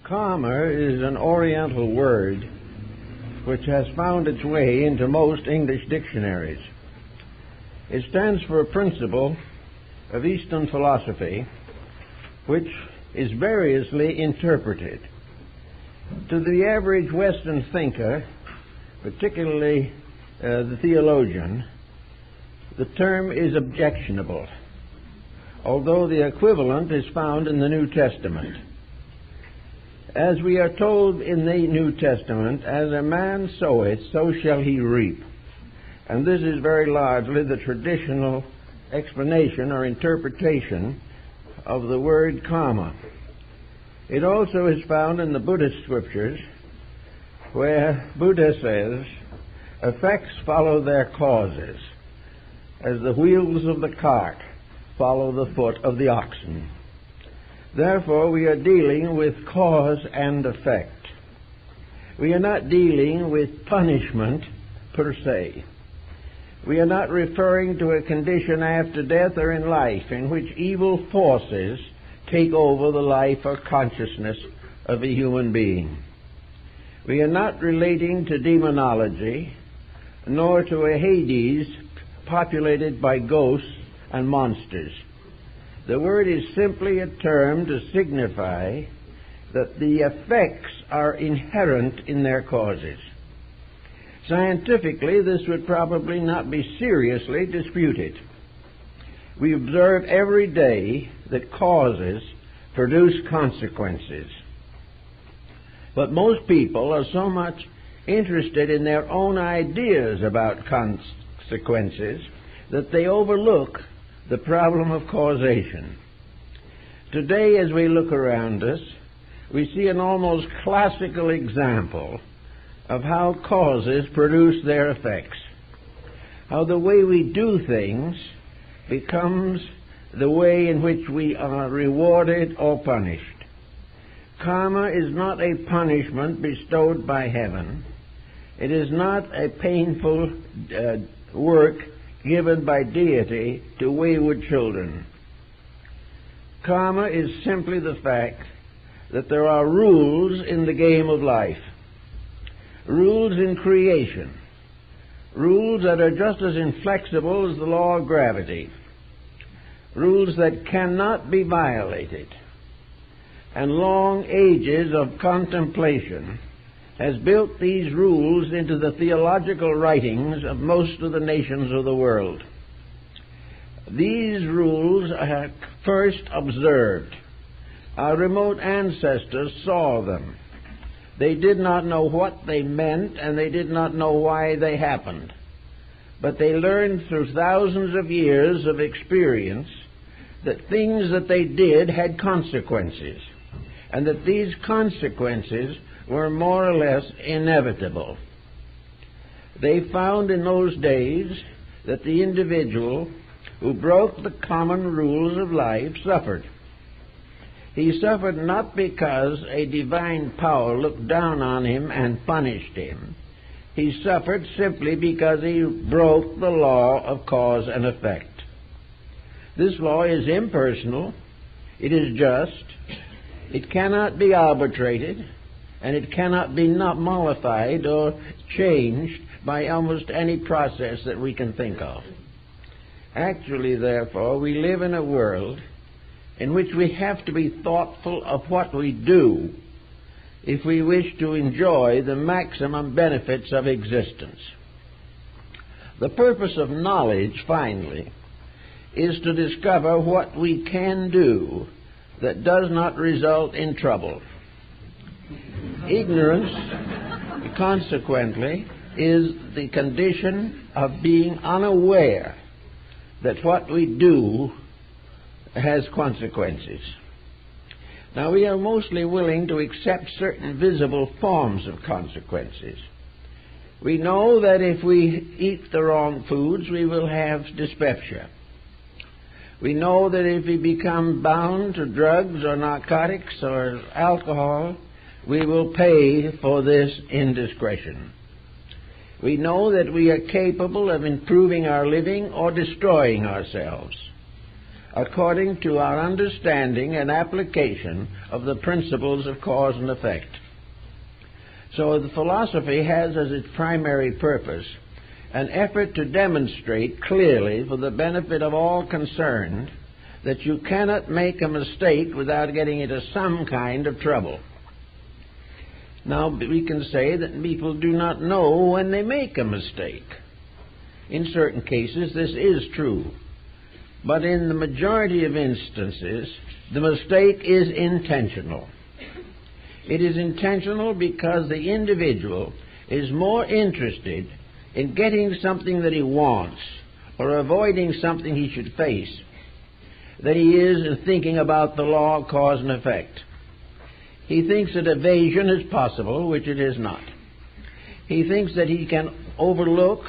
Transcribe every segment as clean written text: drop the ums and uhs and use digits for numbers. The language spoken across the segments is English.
Karma is an Oriental word which has found its way into most English dictionaries. It stands for a principle of Eastern philosophy which is variously interpreted. To the average Western thinker, particularly the theologian, the term is objectionable, although the equivalent is found in the New Testament. As we are told in the New Testament, as a man soweth, so shall he reap. And this is very largely the traditional explanation or interpretation of the word karma. It also is found in the Buddhist scriptures, where Buddha says, effects follow their causes, as the wheels of the cart follow the foot of the oxen. Therefore, we are dealing with cause and effect. We are not dealing with punishment per se. We are not referring to a condition after death or in life in which evil forces take over the life or consciousness of a human being. We are not relating to demonology, nor to a Hades populated by ghosts and monsters. The word is simply a term to signify that the effects are inherent in their causes. Scientifically, this would probably not be seriously disputed. We observe every day that causes produce consequences. But most people are so much interested in their own ideas about consequences that they overlook the problem of causation. Today, as we look around us, we see an almost classical example of how causes produce their effects, how the way we do things becomes the way in which we are rewarded or punished. Karma is not a punishment bestowed by heaven. It is not a painful work given by deity to wayward children. Karma is simply the fact that there are rules in the game of life, rules in creation, rules that are just as inflexible as the law of gravity, rules that cannot be violated. And long ages of contemplation has built these rules into the theological writings of most of the nations of the world. These rules are first observed. Our remote ancestors saw them. They did not know what they meant, and they did not know why they happened. But they learned through thousands of years of experience that things that they did had consequences, and that these consequences were more or less inevitable. They found in those days that the individual who broke the common rules of life suffered. He suffered not because a divine power looked down on him and punished him. He suffered simply because he broke the law of cause and effect. This law is impersonal, it is just, it cannot be arbitrated, and it cannot be not mollified or changed by almost any process that we can think of. Actually, therefore, we live in a world in which we have to be thoughtful of what we do if we wish to enjoy the maximum benefits of existence. The purpose of knowledge, finally, is to discover what we can do that does not result in trouble. Ignorance, consequently, is the condition of being unaware that what we do has consequences. Now, we are mostly willing to accept certain visible forms of consequences. We know that if we eat the wrong foods, we will have dyspepsia. We know that if we become bound to drugs or narcotics or alcohol, we will pay for this indiscretion. We know that we are capable of improving our living or destroying ourselves. according to our understanding and application of the principles of cause and effect. So the philosophy has as its primary purpose an effort to demonstrate clearly for the benefit of all concerned that you cannot make a mistake without getting into some kind of trouble. Now, we can say that people do not know when they make a mistake. In certain cases, this is true. But in the majority of instances, the mistake is intentional. It is intentional because the individual is more interested in getting something that he wants or avoiding something he should face than he is in thinking about the law of cause and effect. He thinks that evasion is possible, which it is not. He thinks that he can overlook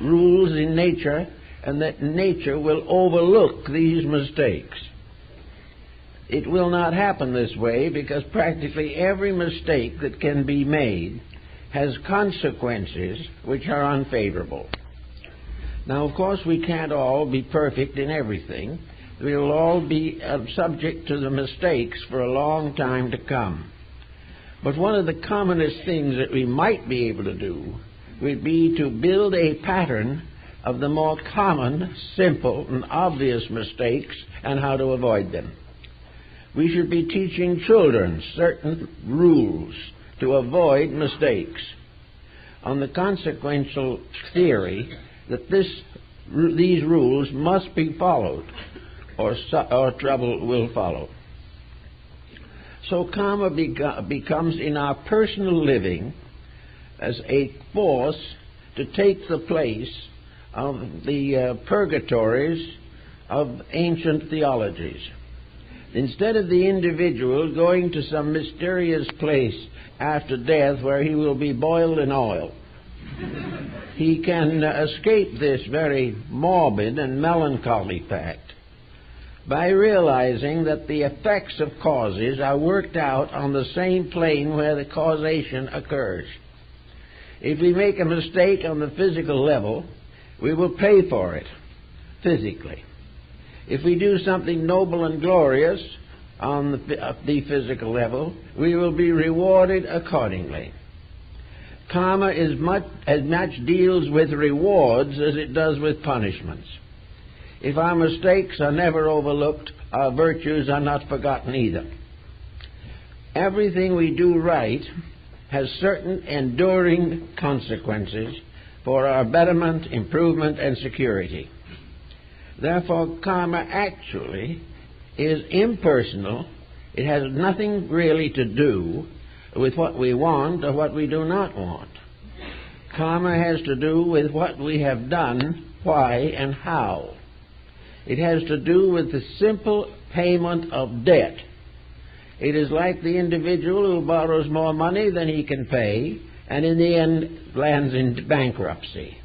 rules in nature and that nature will overlook these mistakes. It will not happen this way because practically every mistake that can be made has consequences which are unfavorable. Now, of course, we can't all be perfect in everything. We will all be subject to the mistakes for a long time to come. But one of the commonest things that we might be able to do would be to build a pattern of the more common, simple, and obvious mistakes and how to avoid them. We should be teaching children certain rules to avoid mistakes on the consequential theory that these rules must be followed or trouble will follow. So karma becomes in our personal living as a force to take the place of the purgatories of ancient theologies. Instead of the individual going to some mysterious place after death where he will be boiled in oil, he can escape this very morbid and melancholy fact by realizing that the effects of causes are worked out on the same plane where the causation occurs. If we make a mistake on the physical level, we will pay for it physically. If we do something noble and glorious on the physical level, we will be rewarded accordingly. Karma as much deals with rewards as it does with punishments. If our mistakes are never overlooked, our virtues are not forgotten either. Everything we do right has certain enduring consequences for our betterment, improvement, and security. Therefore, karma actually is impersonal. It has nothing really to do with what we want or what we do not want. Karma has to do with what we have done, why, and how. It has to do with the simple payment of debt. It is like the individual who borrows more money than he can pay and in the end lands in bankruptcy.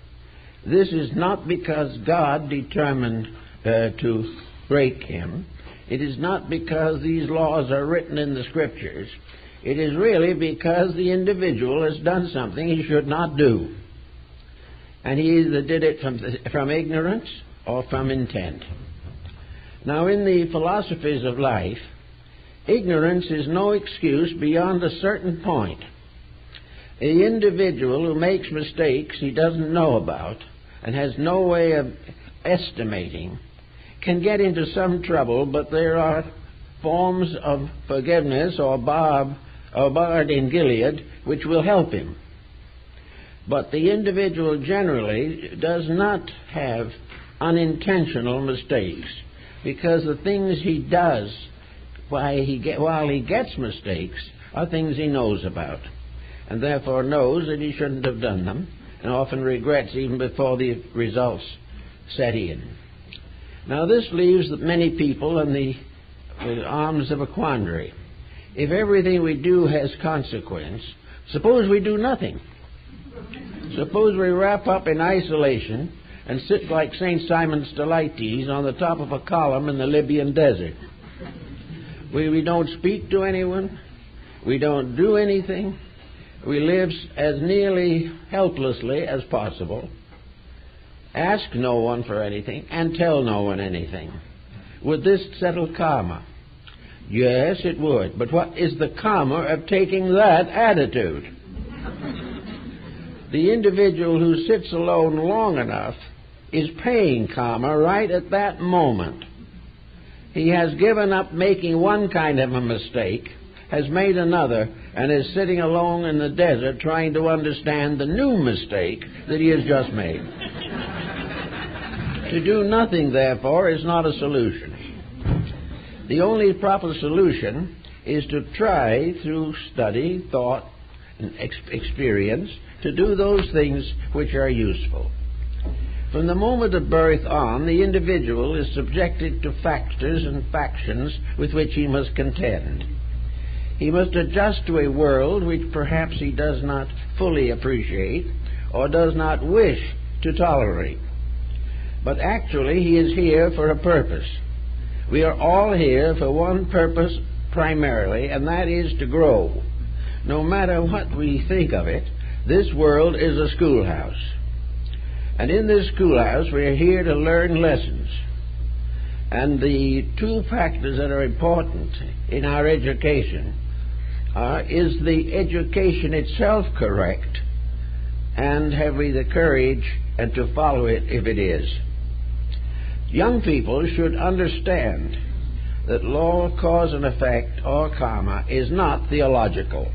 This is not because God determined to break him. It is not because these laws are written in the Scriptures. It is really because the individual has done something he should not do. And he either did it from ignorance or from intent. Now, in the philosophies of life, ignorance is no excuse beyond a certain point. The individual who makes mistakes he doesn't know about and has no way of estimating can get into some trouble, but there are forms of forgiveness or Bard in Gilead which will help him. But the individual generally does not have unintentional mistakes, because the things he does while he gets mistakes are things he knows about, and therefore knows that he shouldn't have done them, and often regrets even before the results set in. Now, this leaves many people in the arms of a quandary. If everything we do has consequence, suppose we do nothing. Suppose we wrap up in isolation and sit like St. Simon Stylites on the top of a column in the Libyan desert. We don't speak to anyone. We don't do anything. We live as nearly helplessly as possible. Ask no one for anything and tell no one anything. Would this settle karma? Yes, it would. But what is the karma of taking that attitude? The individual who sits alone long enough is paying karma right at that moment. He has given up making one kind of a mistake, has made another, and is sitting alone in the desert trying to understand the new mistake that he has just made. To do nothing, therefore, is not a solution. The only proper solution is to try, through study, thought, and experience, to do those things which are useful. From the moment of birth on, the individual is subjected to factors and factions with which he must contend. He must adjust to a world which perhaps he does not fully appreciate or does not wish to tolerate. But actually, he is here for a purpose. We are all here for one purpose primarily, and that is to grow. No matter what we think of it, this world is a schoolhouse. And in this schoolhouse, we are here to learn lessons. And the two factors that are important in our education is the education itself correct, and have we the courage and to follow it if it is. Young people should understand that law of cause and effect, or karma, is not theological.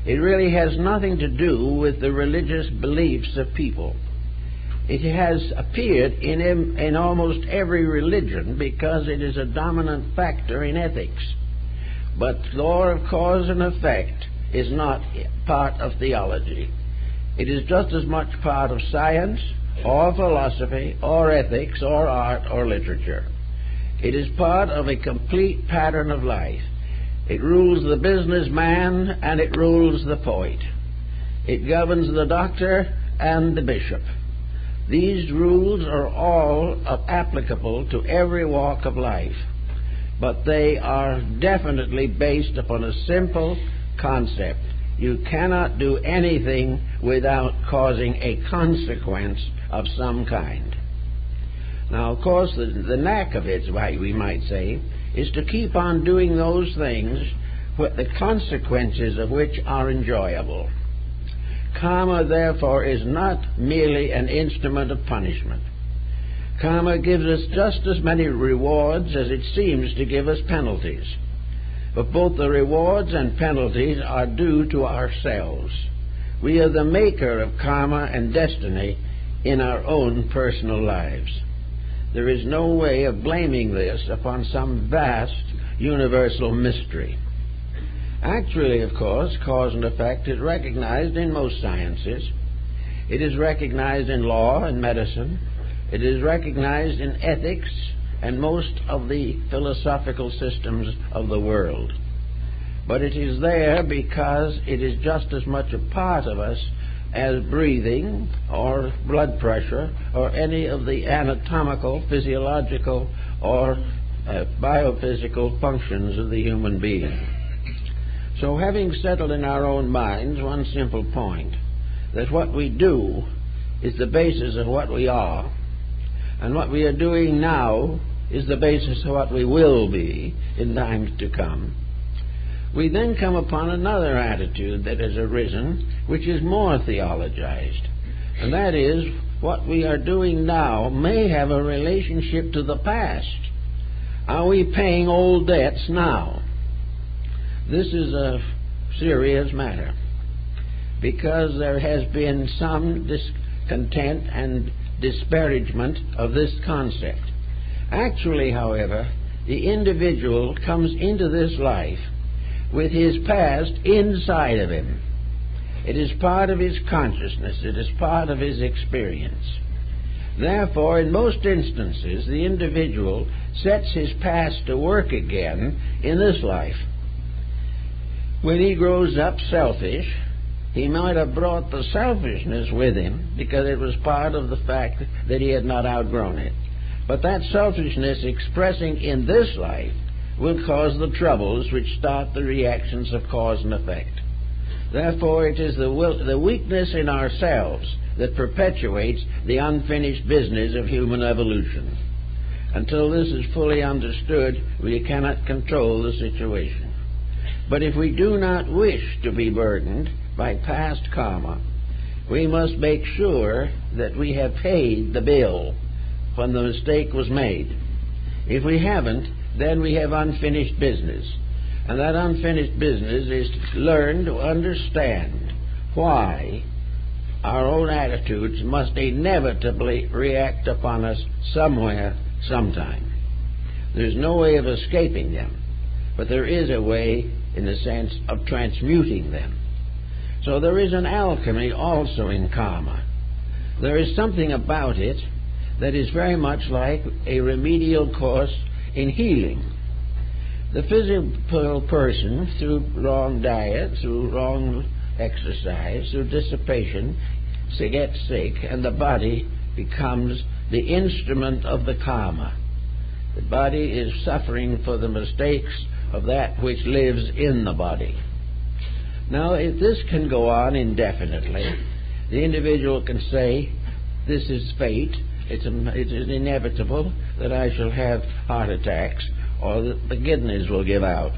It really has nothing to do with the religious beliefs of people. It has appeared in almost every religion because it is a dominant factor in ethics. But law of cause and effect is not part of theology. It is just as much part of science, or philosophy, or ethics, or art, or literature. It is part of a complete pattern of life. It rules the businessman and it rules the poet. It governs the doctor and the bishop. These rules are all applicable to every walk of life, but they are definitely based upon a simple concept. You cannot do anything without causing a consequence of some kind. Now, of course, the knack of it, we might say, is to keep on doing those things with the consequences of which are enjoyable. Karma, therefore, is not merely an instrument of punishment. Karma gives us just as many rewards as it seems to give us penalties. But both the rewards and penalties are due to ourselves. We are the maker of karma and destiny in our own personal lives. There is no way of blaming this upon some vast universal mystery. Actually, of course, cause and effect is recognized in most sciences. It is recognized in law and medicine. It is recognized in ethics and most of the philosophical systems of the world. But it is there because it is just as much a part of us as breathing or blood pressure or any of the anatomical, physiological, or biophysical functions of the human being. So having settled in our own minds one simple point, that what we do is the basis of what we are, and what we are doing now is the basis of what we will be in times to come, we then come upon another attitude that has arisen, which is more theologized, and that is what we are doing now may have a relationship to the past. Are we paying old debts now? This is a serious matter, because there has been some discontent and disparagement of this concept. Actually, however, the individual comes into this life with his past inside of him. It is part of his consciousness. It is part of his experience. Therefore, in most instances, the individual sets his past to work again in this life. When he grows up selfish, he might have brought the selfishness with him because it was part of the fact that he had not outgrown it. But that selfishness expressing in this life will cause the troubles which start the reactions of cause and effect. Therefore, it is the weakness in ourselves that perpetuates the unfinished business of human evolution. Until this is fully understood, we cannot control the situation. But if we do not wish to be burdened by past karma, we must make sure that we have paid the bill when the mistake was made. If we haven't, then we have unfinished business. And that unfinished business is to learn to understand why our own attitudes must inevitably react upon us somewhere, sometime. There's no way of escaping them, but there is a way in the sense of transmuting them. So there is an alchemy also in karma. There is something about it that is very much like a remedial course in healing. The physical person, through wrong diet, through wrong exercise, through dissipation, gets sick, and the body becomes the instrument of the karma. The body is suffering for the mistakes of that which lives in the body. Now, if this can go on indefinitely, the individual can say, this is fate, it is inevitable that I shall have heart attacks, or that the kidneys will give out.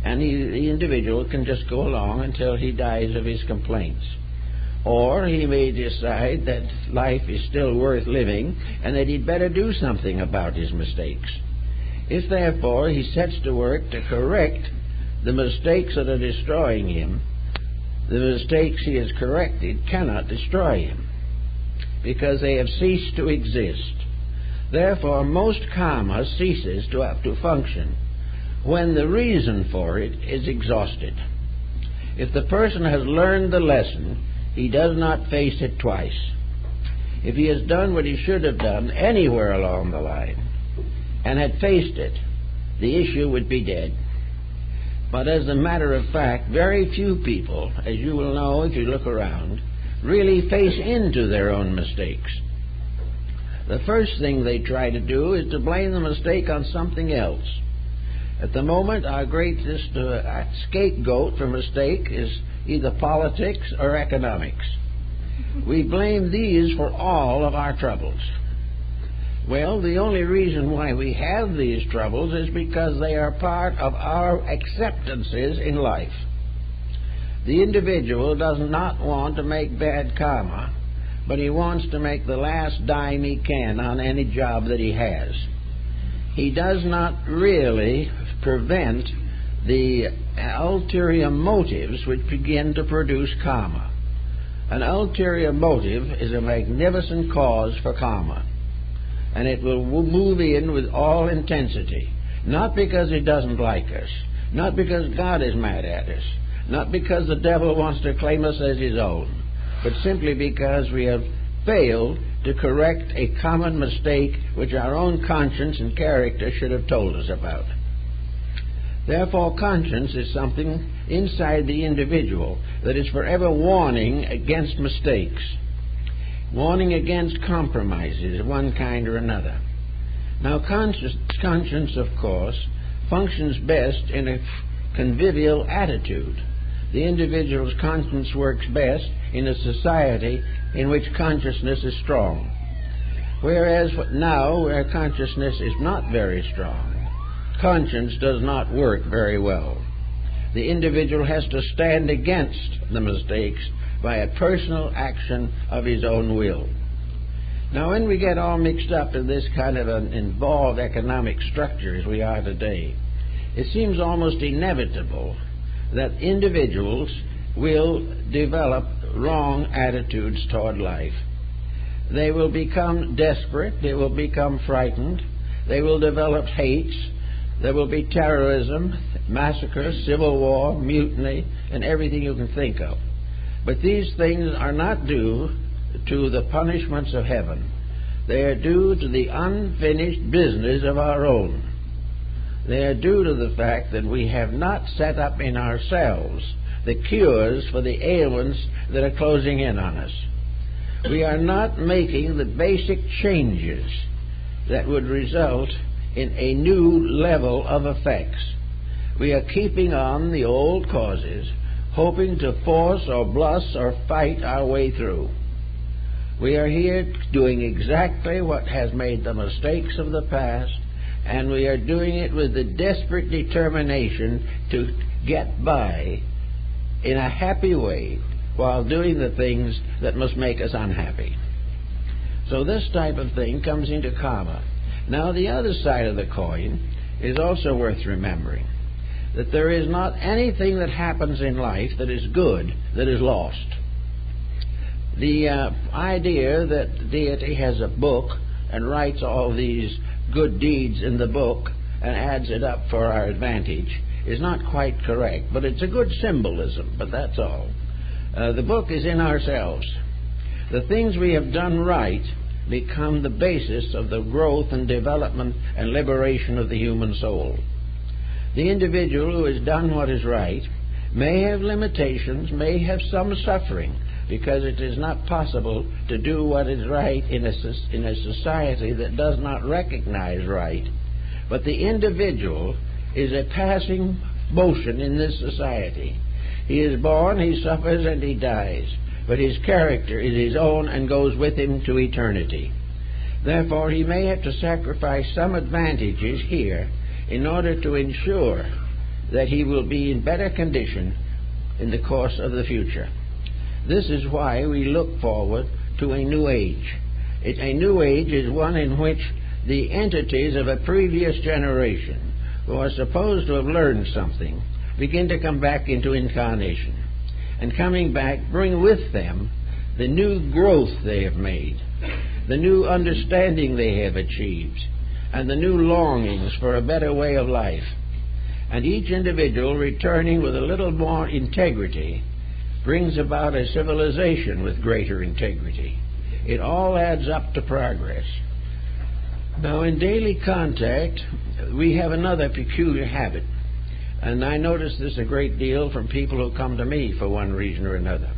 And the individual can just go along until he dies of his complaints. Or he may decide that life is still worth living and that he'd better do something about his mistakes. If, therefore, he sets to work to correct the mistakes that are destroying him, the mistakes he has corrected cannot destroy him, because they have ceased to exist. Therefore, most karma ceases to function when the reason for it is exhausted. If the person has learned the lesson, he does not face it twice. If he has done what he should have done anywhere along the line and had faced it, the issue would be dead. But as a matter of fact, very few people, as you will know if you look around, really face into their own mistakes. The first thing they try to do is to blame the mistake on something else. At the moment, our greatest scapegoat for mistake is either politics or economics. We blame these for all of our troubles. Well, the only reason why we have these troubles is because they are part of our acceptances in life. The individual does not want to make bad karma, but he wants to make the last dime he can on any job that he has. He does not really prevent the ulterior motives which begin to produce karma. An ulterior motive is a magnificent cause for karma, and it will move in with all intensity, not because it doesn't like us, not because God is mad at us, not because the devil wants to claim us as his own, but simply because we have failed to correct a common mistake which our own conscience and character should have told us about. Therefore, conscience is something inside the individual that is forever warning against mistakes, warning against compromises of one kind or another. Now, conscience, of course, functions best in a convivial attitude. The individual's conscience works best in a society in which consciousness is strong. Whereas now, where consciousness is not very strong, conscience does not work very well. The individual has to stand against the mistakes by a personal action of his own will. Now, when we get all mixed up in this kind of an involved economic structure as we are today, it seems almost inevitable that individuals will develop wrong attitudes toward life. They will become desperate, they will become frightened, they will develop hates, there will be terrorism, massacre, civil war, mutiny, and everything you can think of. But these things are not due to the punishments of heaven. They are due to the unfinished business of our own. They are due to the fact that we have not set up in ourselves the cures for the ailments that are closing in on us. We are not making the basic changes that would result in a new level of effects. We are keeping on the old causes, hoping to force or bluff or fight our way through. We are here doing exactly what has made the mistakes of the past, and we are doing it with the desperate determination to get by in a happy way while doing the things that must make us unhappy. So this type of thing comes into karma. Now, the other side of the coin is also worth remembering, that there is not anything that happens in life that is good that is lost. The idea that the deity has a book and writes all these good deeds in the book and adds it up for our advantage is not quite correct, but it's a good symbolism, but that's all. The book is in ourselves. The things we have done right become the basis of the growth and development and liberation of the human soul. The individual who has done what is right may have limitations, may have some suffering, because it is not possible to do what is right in a society that does not recognize right. But the individual is a passing motion in this society. He is born, he suffers, and he dies. But his character is his own and goes with him to eternity. Therefore, he may have to sacrifice some advantages here in order to ensure that he will be in better condition in the course of the future. This is why we look forward to a new age. A new age is one in which the entities of a previous generation who are supposed to have learned something begin to come back into incarnation. And coming back, bring with them the new growth they have made, the new understanding they have achieved, and the new longings for a better way of life. And each individual returning with a little more integrity brings about a civilization with greater integrity. It all adds up to progress. Now, in daily contact, we have another peculiar habit, and I notice this a great deal from people who come to me for one reason or another.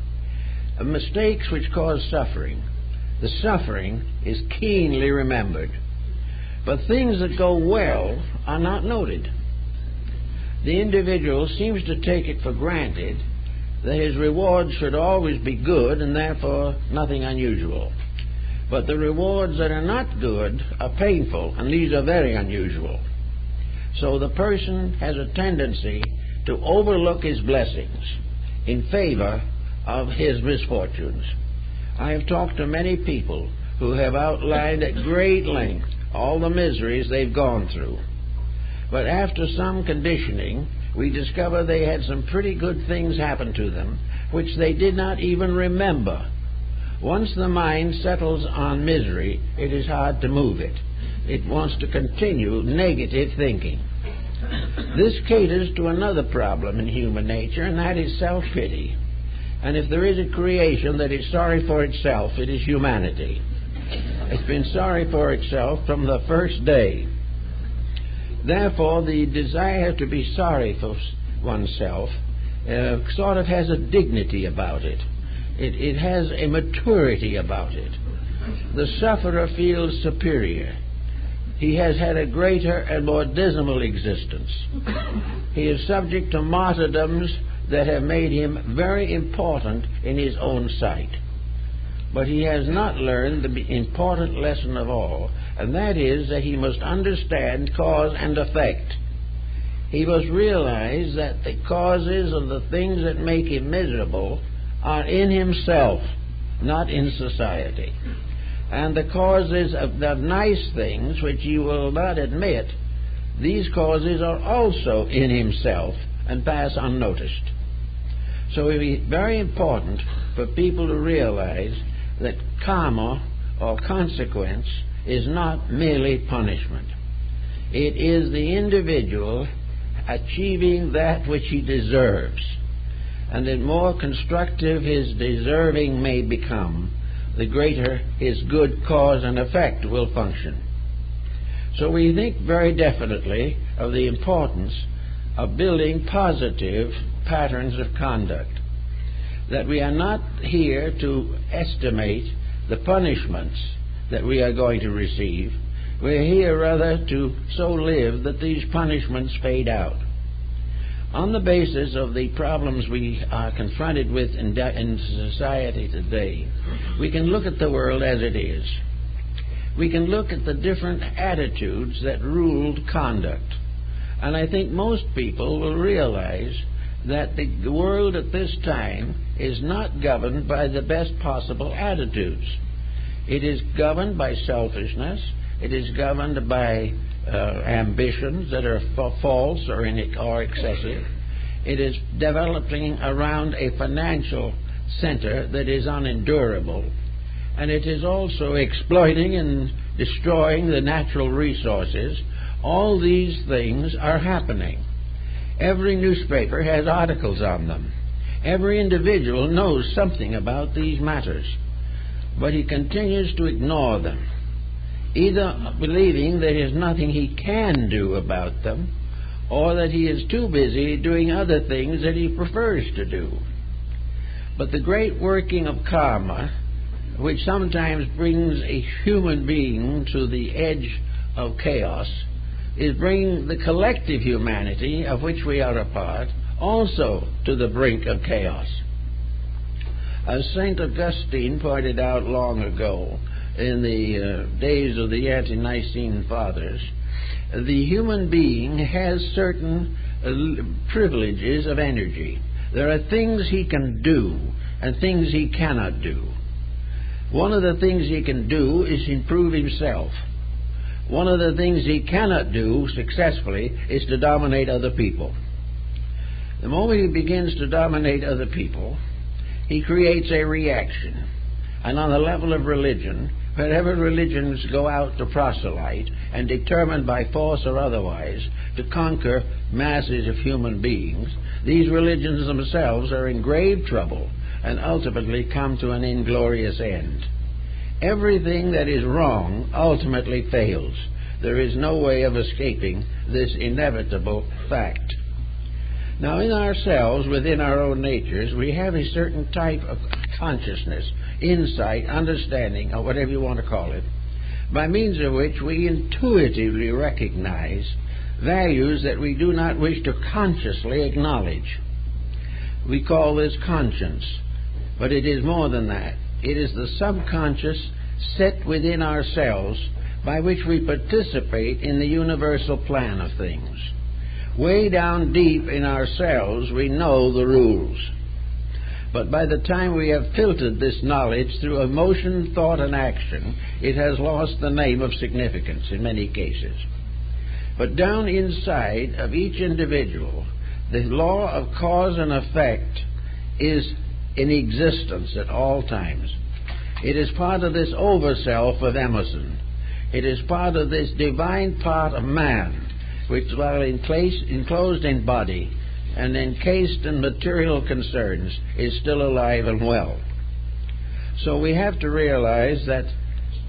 Mistakes which cause suffering. The suffering is keenly remembered, but things that go well are not noted. The individual seems to take it for granted that his rewards should always be good and therefore nothing unusual. But the rewards that are not good are painful, and these are very unusual. So the person has a tendency to overlook his blessings in favor of his misfortunes. I have talked to many people who have outlined at great length all the miseries they've gone through. But after some conditioning, we discover they had some pretty good things happen to them, which they did not even remember. Once the mind settles on misery, it is hard to move it. It wants to continue negative thinking. This caters to another problem in human nature, and that is self-pity. And if there is a creation that is sorry for itself, it is humanity. It's been sorry for itself from the first day. Therefore, the desire to be sorry for oneself sort of has a dignity about it. It has a maturity about it. The sufferer feels superior. He has had a greater and more dismal existence. He is subject to martyrdoms that have made him very important in his own sight. But he has not learned the important lesson of all, and that is that he must understand cause and effect. He must realize that the causes of the things that make him miserable are in himself, not in society. And the causes of the nice things, which he will not admit, these causes are also in himself and pass unnoticed. So it is very important for people to realize that karma, or consequence, is not merely punishment. It is the individual achieving that which he deserves. And the more constructive his deserving may become, the greater his good cause and effect will function. So we think very definitely of the importance of building positive patterns of conduct. That we are not here to estimate the punishments that we are going to receive. We're here rather to so live that these punishments fade out. On the basis of the problems we are confronted with in society today, we can look at the world as it is. We can look at the different attitudes that ruled conduct. And I think most people will realize that the world at this time is not governed by the best possible attitudes. It is governed by selfishness. It is governed by ambitions that are false or excessive. It is developing around a financial center that is unendurable. And it is also exploiting and destroying the natural resources. All these things are happening. Every newspaper has articles on them. Every individual knows something about these matters, but he continues to ignore them, either believing there is nothing he can do about them, or that he is too busy doing other things that he prefers to do. But the great working of karma, which sometimes brings a human being to the edge of chaos, is bringing the collective humanity, of which we are a part, also to the brink of chaos. As St. Augustine pointed out long ago, in the days of the ante-Nicene Fathers, the human being has certain privileges of energy. There are things he can do and things he cannot do. One of the things he can do is improve himself. One of the things he cannot do successfully is to dominate other people. The moment he begins to dominate other people, he creates a reaction. And on the level of religion, wherever religions go out to proselyte and determine by force or otherwise to conquer masses of human beings, these religions themselves are in grave trouble and ultimately come to an inglorious end. Everything that is wrong ultimately fails. There is no way of escaping this inevitable fact. Now, in ourselves, within our own natures, we have a certain type of consciousness, insight, understanding, or whatever you want to call it, by means of which we intuitively recognize values that we do not wish to consciously acknowledge. We call this conscience, but it is more than that. It is the subconscious set within ourselves by which we participate in the universal plan of things. Way down deep in ourselves we know the rules. But by the time we have filtered this knowledge through emotion, thought, and action, it has lost the name of significance in many cases. But down inside of each individual, the law of cause and effect is in existence at all times. It is part of this over-self of Emerson. It is part of this divine part of man, which, while enclosed in body and encased in material concerns, is still alive and well. So we have to realize that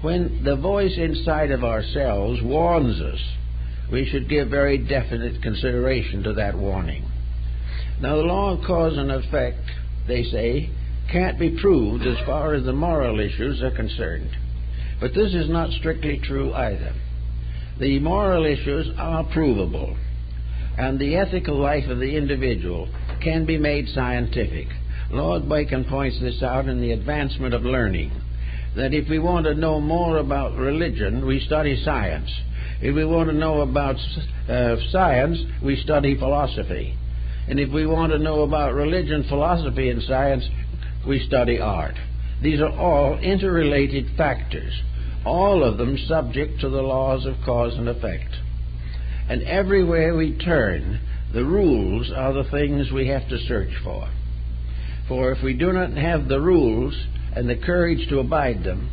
when the voice inside of ourselves warns us, we should give very definite consideration to that warning. Now, the law of cause and effect, they say, can't be proved as far as the moral issues are concerned. But this is not strictly true either. The moral issues are provable, and the ethical life of the individual can be made scientific. Lord Bacon points this out in The Advancement of Learning, that if we want to know more about religion, we study science. If we want to know about science, we study philosophy. And if we want to know about religion, philosophy, and science, we study art. These are all interrelated factors, all of them subject to the laws of cause and effect. And everywhere we turn, the rules are the things we have to search for. For if we do not have the rules and the courage to abide them,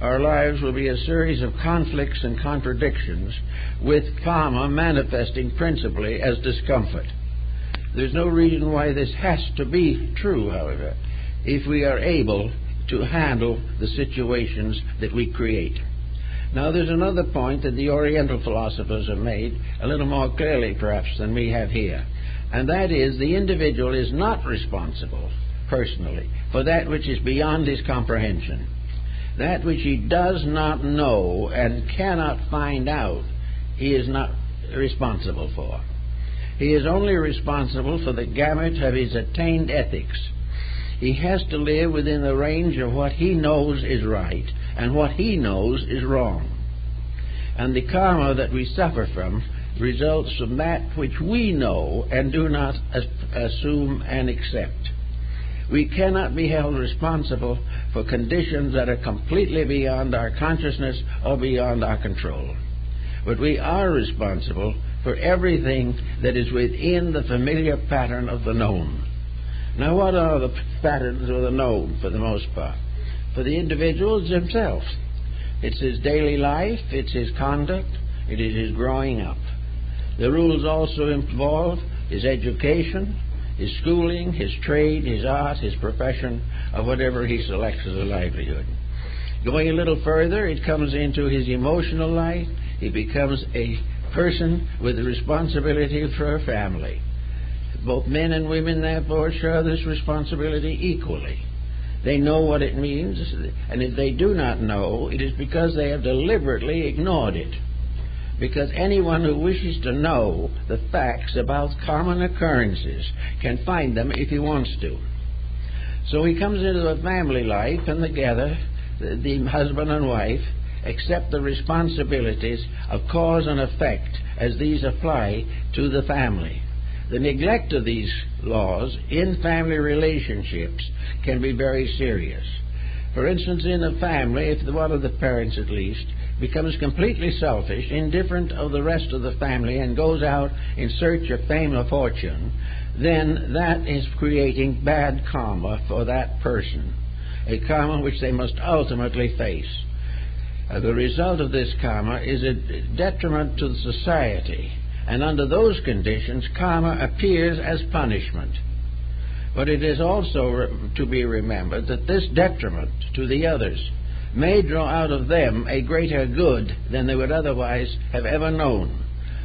our lives will be a series of conflicts and contradictions, with karma manifesting principally as discomfort. There's no reason why this has to be true, however, if we are able to handle the situations that we create. Now, there's another point that the Oriental philosophers have made, a little more clearly perhaps than we have here, and that is the individual is not responsible personally for that which is beyond his comprehension. That which he does not know and cannot find out, he is not responsible for. He is only responsible for the gamut of his attained ethics. He has to live within the range of what he knows is right and what he knows is wrong. And the karma that we suffer from results from that which we know and do not assume and accept. We cannot be held responsible for conditions that are completely beyond our consciousness or beyond our control. But we are responsible for everything that is within the familiar pattern of the known. Now, what are the patterns of the known for the most part? For the individuals themselves. It's his daily life, it's his conduct, it is his growing up. The rules also involve his education, his schooling, his trade, his art, his profession, or whatever he selects as a livelihood. Going a little further, it comes into his emotional life. He becomes a person with a responsibility for a family. Both men and women, therefore, share this responsibility equally. They know what it means, and if they do not know, it is because they have deliberately ignored it. Because anyone who wishes to know the facts about common occurrences can find them if he wants to. So he comes into a family life, and together, the husband and wife accept the responsibilities of cause and effect as these apply to the family. The neglect of these laws in family relationships can be very serious. For instance, in a family, if one of the parents at least becomes completely selfish, indifferent of the rest of the family, and goes out in search of fame or fortune, then that is creating bad karma for that person, a karma which they must ultimately face. The result of this karma is a detriment to the society, and under those conditions, karma appears as punishment. But it is also to be remembered that this detriment to the others may draw out of them a greater good than they would otherwise have ever known.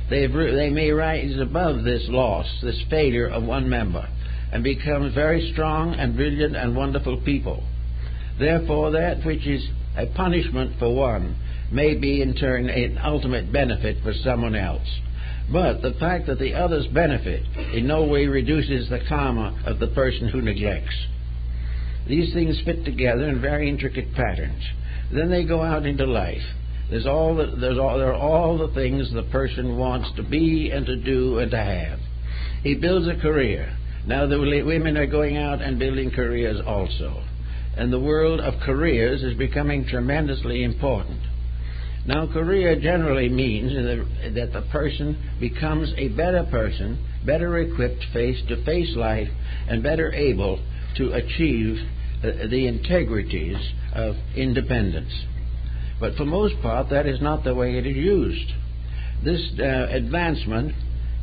They may rise above this loss, this failure of one member, and become very strong and brilliant and wonderful people. Therefore, that which is a punishment for one may be in turn an ultimate benefit for someone else. But the fact that the others benefit in no way reduces the karma of the person who neglects. These things fit together in very intricate patterns. Then they go out into life. There are all the things the person wants to be and to do and to have. He builds a career. Now the women are going out and building careers also. And the world of careers is becoming tremendously important. Now, career generally means that the person becomes a better person, better equipped to face life, and better able to achieve the integrities of independence. But for most part, that is not the way it is used. This advancement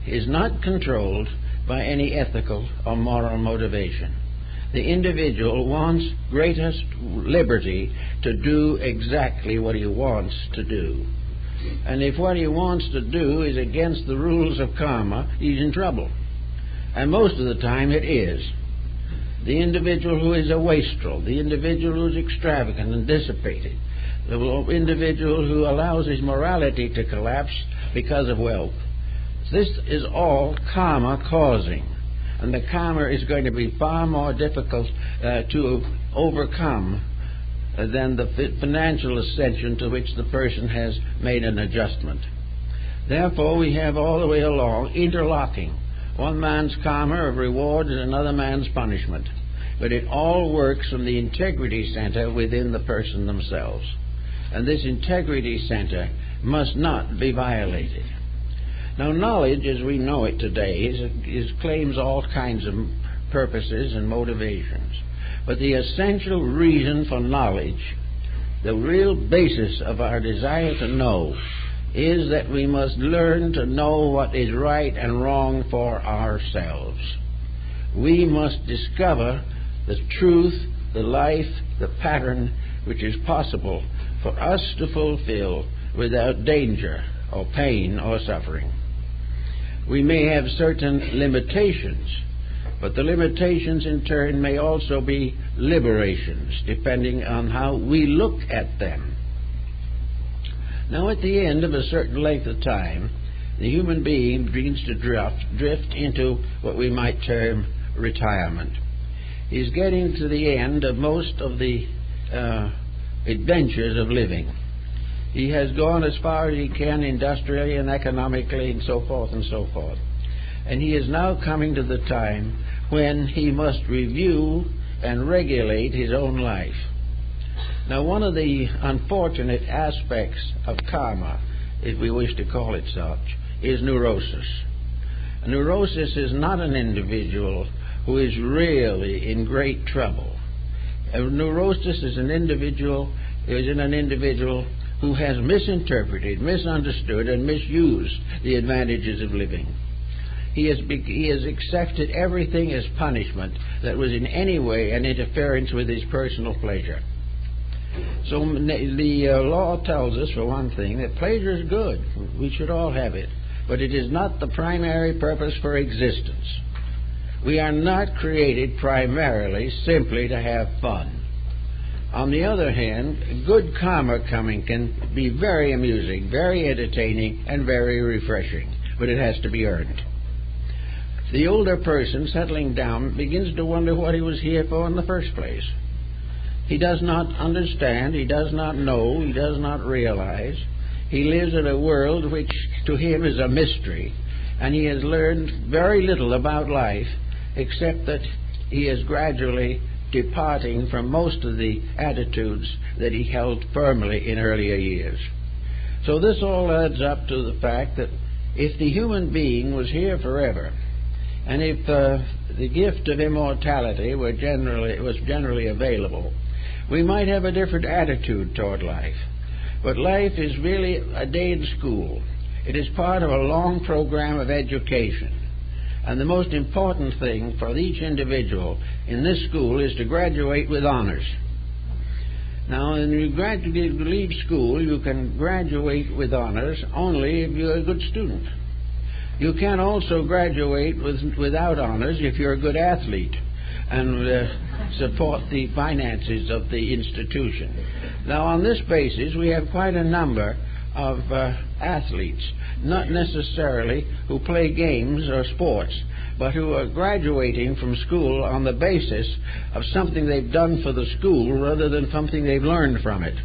is not controlled by any ethical or moral motivation. The individual wants greatest liberty to do exactly what he wants to do. And if what he wants to do is against the rules of karma, he's in trouble. And most of the time it is. The individual who is a wastrel, the individual who is extravagant and dissipated, the individual who allows his morality to collapse because of wealth. This is all karma causing. And the karma is going to be far more difficult to overcome than the financial ascension to which the person has made an adjustment. Therefore, we have all the way along interlocking one man's karma of reward and another man's punishment. But it all works from the integrity center within the person themselves. And this integrity center must not be violated. Now, knowledge, as we know it today, claims all kinds of purposes and motivations. But the essential reason for knowledge, the real basis of our desire to know, is that we must learn to know what is right and wrong for ourselves. We must discover the truth, the life, the pattern which is possible for us to fulfill without danger or pain or suffering. We may have certain limitations, but the limitations in turn may also be liberations, depending on how we look at them. Now, at the end of a certain length of time, the human being begins to drift into what we might term retirement. He's getting to the end of most of the adventures of living. He has gone as far as he can industrially and economically and so forth and so forth. And he is now coming to the time when he must review and regulate his own life. Now, one of the unfortunate aspects of karma, if we wish to call it such, is neurosis. Neurosis is not an individual who is really in great trouble. Neurosis is an individual who has misinterpreted, misunderstood, and misused the advantages of living. He has accepted everything as punishment that was in any way an interference with his personal pleasure. So the law tells us, for one thing, that pleasure is good. We should all have it. But it is not the primary purpose for existence. We are not created primarily simply to have fun. On the other hand, good karma coming can be very amusing, very entertaining, and very refreshing, but it has to be earned. The older person settling down begins to wonder what he was here for in the first place. He does not understand, he does not know, he does not realize. He lives in a world which to him is a mystery, and he has learned very little about life except that he is gradually departing from most of the attitudes that he held firmly in earlier years. So this all adds up to the fact that if the human being was here forever, and if the gift of immortality was generally available, we might have a different attitude toward life. But life is really a day in school. It is part of a long program of education. And the most important thing for each individual in this school is to graduate with honors. Now, when you leave school, you can graduate with honors only if you're a good student. You can also graduate without honors if you're a good athlete and support the finances of the institution. Now, on this basis, we have quite a number of athletes, not necessarily who play games or sports, but who are graduating from school on the basis of something they've done for the school rather than something they've learned from it.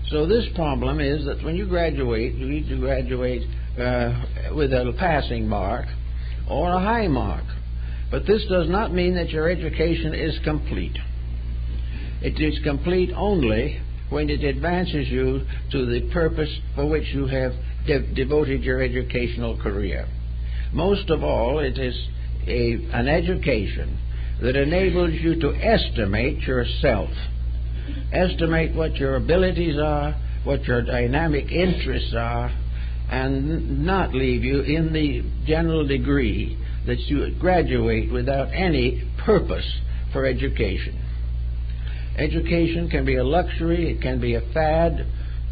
So this problem is that when you graduate, you need to graduate with a passing mark or a high mark. But this does not mean that your education is complete. It is complete only when it advances you to the purpose for which you have devoted your educational career. Most of all, it is an education that enables you to estimate yourself, estimate what your abilities are, what your dynamic interests are, and not leave you in the general degree that you graduate without any purpose for education. Education can be a luxury, it can be a fad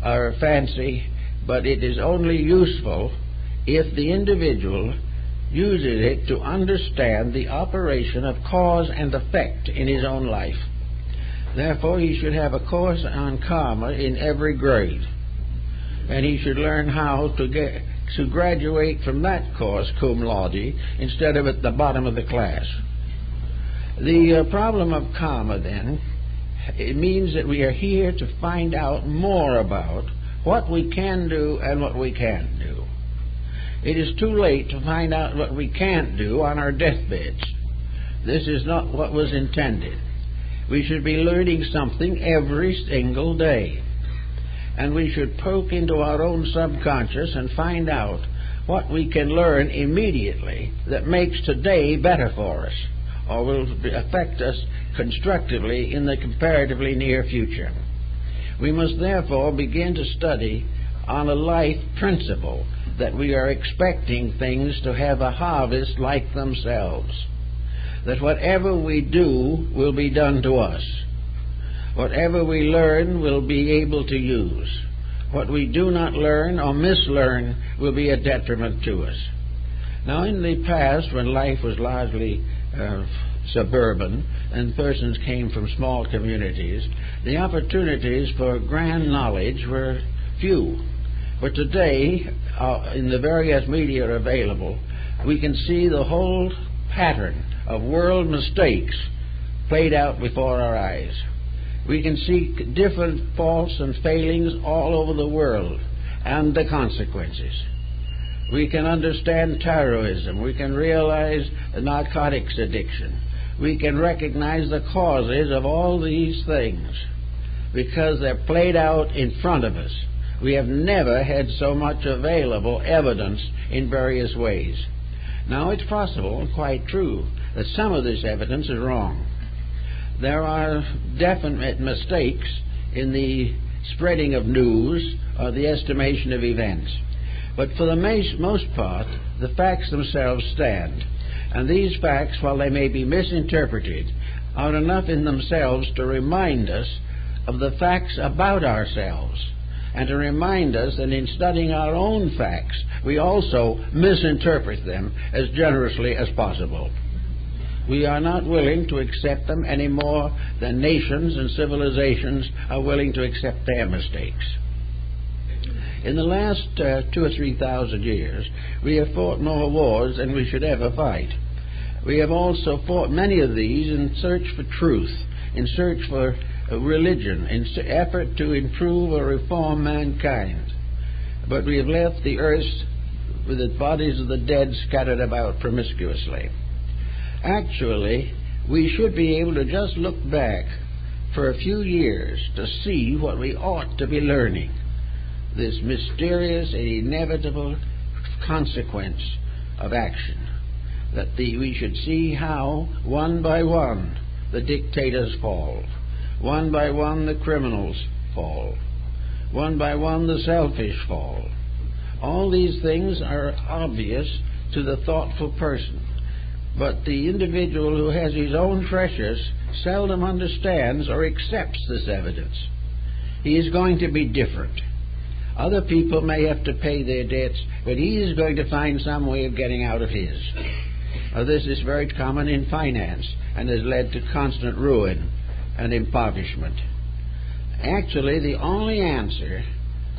or a fancy, but it is only useful if the individual uses it to understand the operation of cause and effect in his own life. Therefore, he should have a course on karma in every grade, and he should learn how to graduate from that course cum laude instead of at the bottom of the class. The problem of karma, then, it means that we are here to find out more about what we can do and what we can't do. It is too late to find out what we can't do on our deathbeds. This is not what was intended. We should be learning something every single day. And we should poke into our own subconscious and find out what we can learn immediately that makes today better for us, or will affect us constructively in the comparatively near future. We must therefore begin to study on a life principle that we are expecting things to have a harvest like themselves, that whatever we do will be done to us. Whatever we learn we'll be able to use. What we do not learn or mislearn will be a detriment to us. Now, in the past, when life was largely suburban and persons came from small communities, the opportunities for grand knowledge were few. But today, in the various media available, we can see the whole pattern of world mistakes played out before our eyes. We can see different faults and failings all over the world and the consequences. We can understand terrorism. We can realize narcotics addiction. We can recognize the causes of all these things because they're played out in front of us. We have never had so much available evidence in various ways. Now, it's possible, and quite true, that some of this evidence is wrong. There are definite mistakes in the spreading of news or the estimation of events. But for the most part, the facts themselves stand. And these facts, while they may be misinterpreted, are enough in themselves to remind us of the facts about ourselves, and to remind us that in studying our own facts, we also misinterpret them as generously as possible. We are not willing to accept them any more than nations and civilizations are willing to accept their mistakes. In the last 2,000 or 3,000 years, we have fought more wars than we should ever fight. We have also fought many of these in search for truth, in search for religion, in effort to improve or reform mankind. But we have left the earth with the bodies of the dead scattered about promiscuously. Actually, we should be able to just look back for a few years to see what we ought to be learning. This mysterious and inevitable consequence of action. That we should see how, one by one, the dictators fall. One by one, the criminals fall. One by one, the selfish fall. All these things are obvious to the thoughtful person. But the individual who has his own treasures seldom understands or accepts this evidence. He is going to be different. Other people may have to pay their debts, but he is going to find some way of getting out of his. This is very common in finance and has led to constant ruin and impoverishment. Actually, the only answer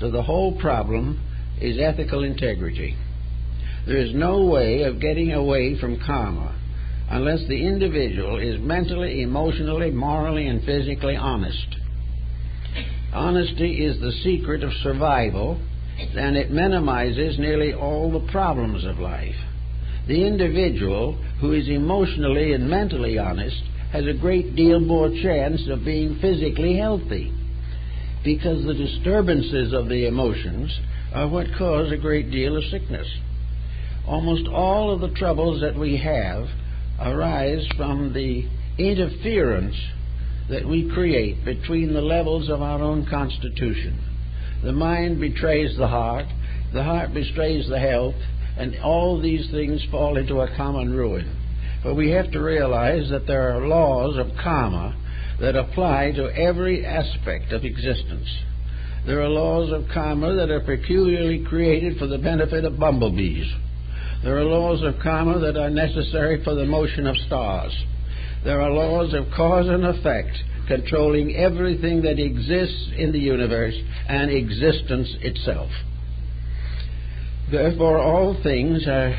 to the whole problem is ethical integrity. There is no way of getting away from karma unless the individual is mentally, emotionally, morally, and physically honest. Honesty is the secret of survival, and it minimizes nearly all the problems of life. The individual who is emotionally and mentally honest has a great deal more chance of being physically healthy, because the disturbances of the emotions are what cause a great deal of sickness. Almost all of the troubles that we have arise from the interference that we create between the levels of our own constitution. The mind betrays the heart betrays the health, and all these things fall into a common ruin. But we have to realize that there are laws of karma that apply to every aspect of existence. There are laws of karma that are peculiarly created for the benefit of bumblebees. There are laws of karma that are necessary for the motion of stars. There are laws of cause and effect controlling everything that exists in the universe and existence itself. Therefore, all things are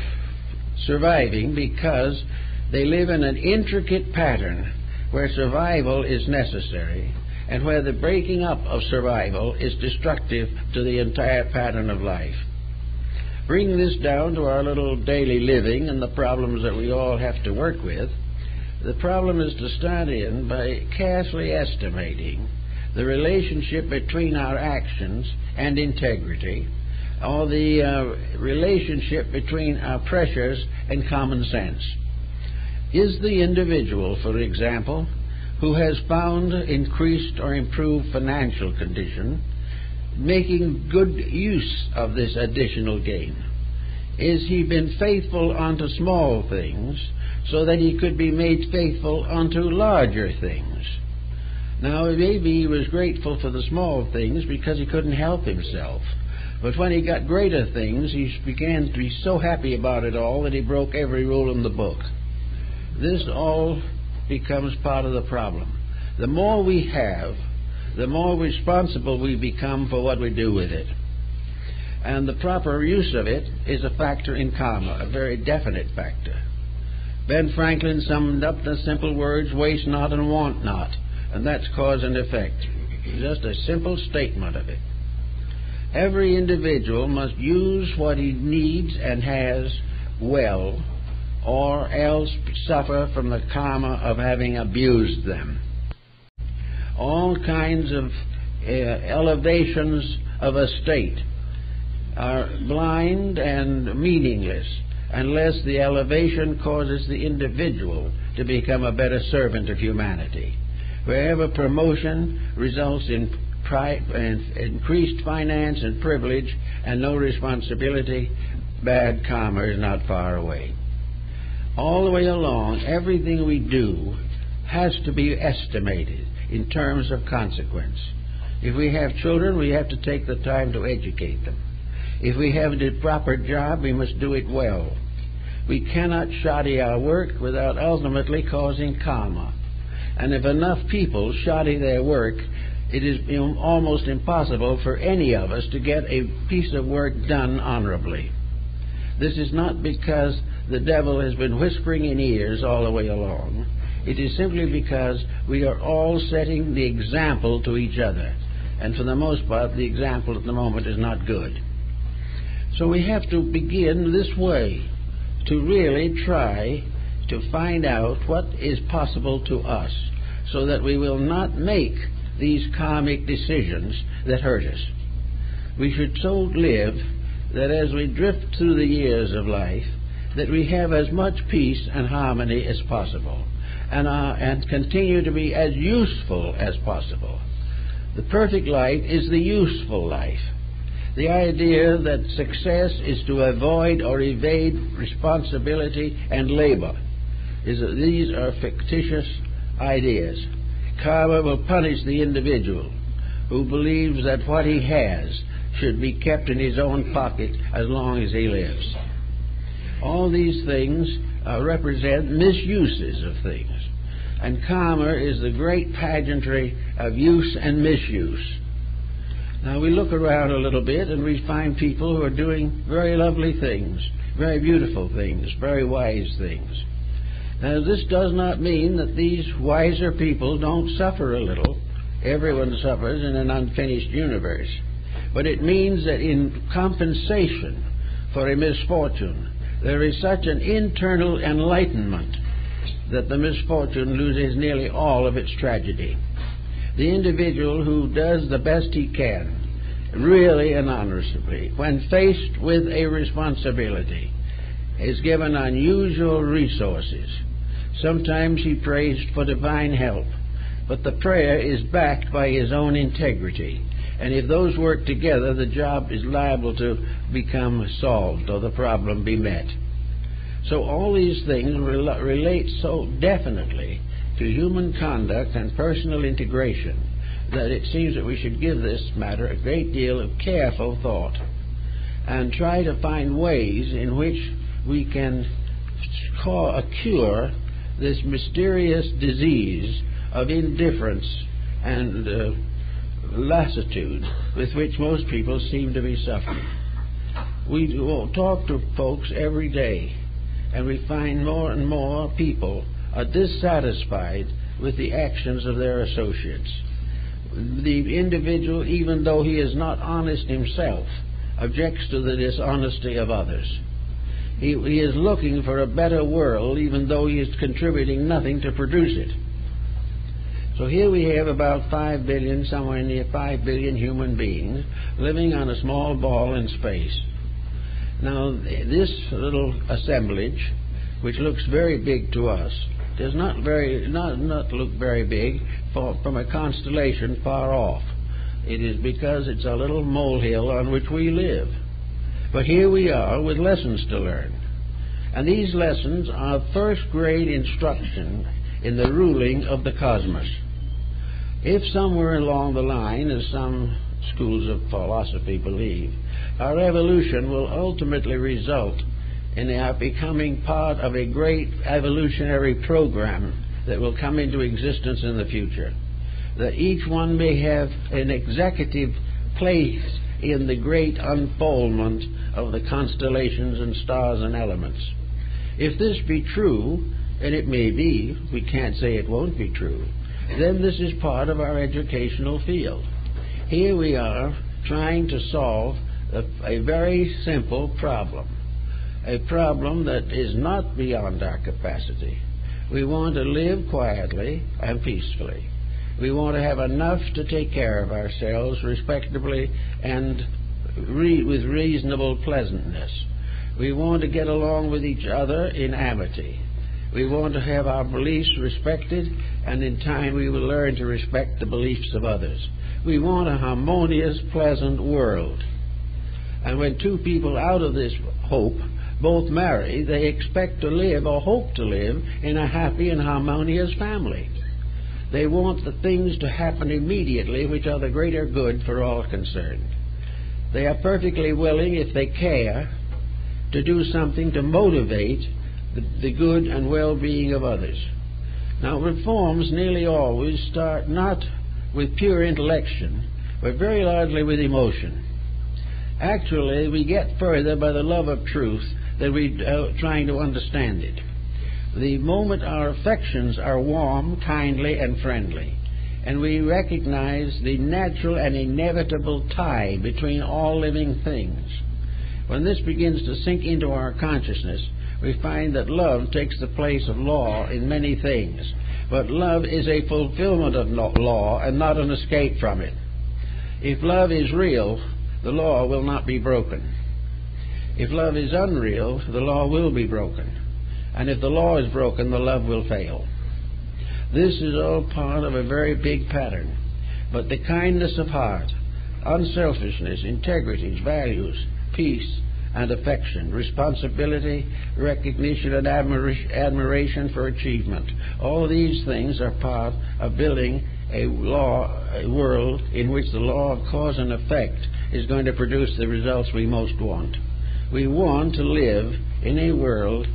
surviving because they live in an intricate pattern where survival is necessary and where the breaking up of survival is destructive to the entire pattern of life. Bring this down to our little daily living and the problems that we all have to work with. The problem is to start in by carefully estimating the relationship between our actions and integrity, or the relationship between our pressures and common sense. Is the individual, for example, who has found increased or improved financial condition making good use of this additional gain? Is he been faithful unto small things so that he could be made faithful unto larger things? Now, maybe he was grateful for the small things because he couldn't help himself. But when he got greater things, he began to be so happy about it all that he broke every rule in the book. This all becomes part of the problem. The more we have, the more responsible we become for what we do with it. And the proper use of it is a factor in karma, a very definite factor. Ben Franklin summed up the simple words, waste not and want not, and that's cause and effect. Just a simple statement of it. Every individual must use what he needs and has well, or else suffer from the karma of having abused them. All kinds of elevations of a state are blind and meaningless unless the elevation causes the individual to become a better servant of humanity. Wherever promotion results in increased finance and privilege and no responsibility, bad karma is not far away. All the way along, everything we do has to be estimated in terms of consequence. If we have children, we have to take the time to educate them. If we have the proper job, we must do it well. We cannot shoddy our work without ultimately causing karma. And if enough people shoddy their work, it is almost impossible for any of us to get a piece of work done honorably. This is not because the devil has been whispering in ears all the way along. It is simply because we are all setting the example to each other. And for the most part, the example at the moment is not good. So we have to begin this way, to really try to find out what is possible to us, so that we will not make these karmic decisions that hurt us. We should so live that as we drift through the years of life, that we have as much peace and harmony as possible, and continue to be as useful as possible. The perfect life is the useful life. The idea that success is to avoid or evade responsibility and labor these are fictitious ideas. Karma will punish the individual who believes that what he has should be kept in his own pocket as long as he lives. All these things represent misuses of things, and karma is the great pageantry of use and misuse. Now we look around a little bit and we find people who are doing very lovely things, very beautiful things, very wise things. Now this does not mean that these wiser people don't suffer a little. Everyone suffers in an unfinished universe. But it means that in compensation for a misfortune, there is such an internal enlightenment that the misfortune loses nearly all of its tragedy. The individual who does the best he can, really and honorably, when faced with a responsibility, is given unusual resources. Sometimes he prays for divine help, but the prayer is backed by his own integrity. And if those work together, the job is liable to become solved or the problem be met. So all these things relate so definitely to human conduct and personal integration that it seems that we should give this matter a great deal of careful thought and try to find ways in which we can cure this mysterious disease of indifference and lassitude with which most people seem to be suffering. We talk to folks every day, and we find more and more people are dissatisfied with the actions of their associates. The individual, even though he is not honest himself, objects to the dishonesty of others. He is looking for a better world, even though he is contributing nothing to produce it. So here we have about 5 billion, somewhere near 5 billion human beings living on a small ball in space. Now, this little assemblage, which looks very big to us, does not look very big from a constellation far off. It is because it's a little molehill on which we live. But here we are with lessons to learn. And these lessons are first-grade instruction in the ruling of the cosmos. If somewhere along the line, as some schools of philosophy believe, our evolution will ultimately result in our becoming part of a great evolutionary program that will come into existence in the future, that each one may have an executive place in the great unfoldment of the constellations and stars and elements. If this be true, and it may be, we can't say it won't be true, then this is part of our educational field. Here we are trying to solve a very simple problem, a problem that is not beyond our capacity. We want to live quietly and peacefully. We want to have enough to take care of ourselves respectably and with reasonable pleasantness. We want to get along with each other in amity. We want to have our beliefs respected, and in time we will learn to respect the beliefs of others. We want a harmonious, pleasant world. And when two people out of this hope both marry, they expect to live or hope to live in a happy and harmonious family. They want the things to happen immediately which are the greater good for all concerned. They are perfectly willing, if they care, to do something to motivate the good and well-being of others. Now, reforms nearly always start not with pure intellection, but very largely with emotion. Actually, we get further by the love of truth than we trying to understand it. The moment our affections are warm, kindly, and friendly, and we recognize the natural and inevitable tie between all living things, when this begins to sink into our consciousness, we find that love takes the place of law in many things. But love is a fulfillment of law and not an escape from it. If love is real, the law will not be broken. If love is unreal, the law will be broken. And if the law is broken, the love will fail. This is all part of a very big pattern. But the kindness of heart, unselfishness, integrity, values, peace, and affection, responsibility, recognition, and admiration for achievement, all these things are part of building a world in which the law of cause and effect is going to produce the results we most want. We want to live in a world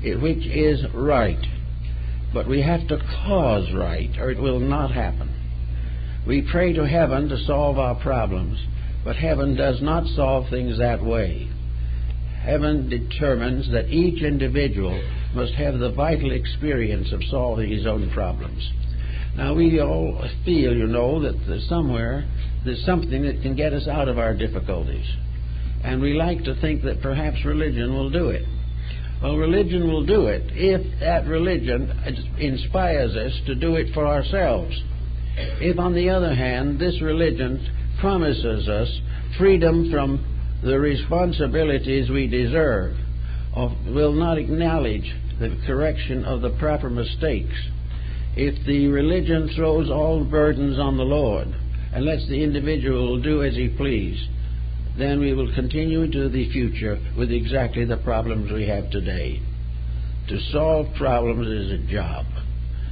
which is right, but we have to cause right, or it will not happen. We pray to heaven to solve our problems, but heaven does not solve things that way. Heaven determines that each individual must have the vital experience of solving his own problems. Now, we all feel, you know, that there's something that can get us out of our difficulties. And we like to think that perhaps religion will do it. Well, religion will do it if that religion inspires us to do it for ourselves. If, on the other hand, this religion promises us freedom from the responsibilities we deserve, or will not acknowledge the correction of the proper mistakes, if the religion throws all burdens on the Lord and lets the individual do as he please, then we will continue into the future with exactly the problems we have today. To solve problems is a job.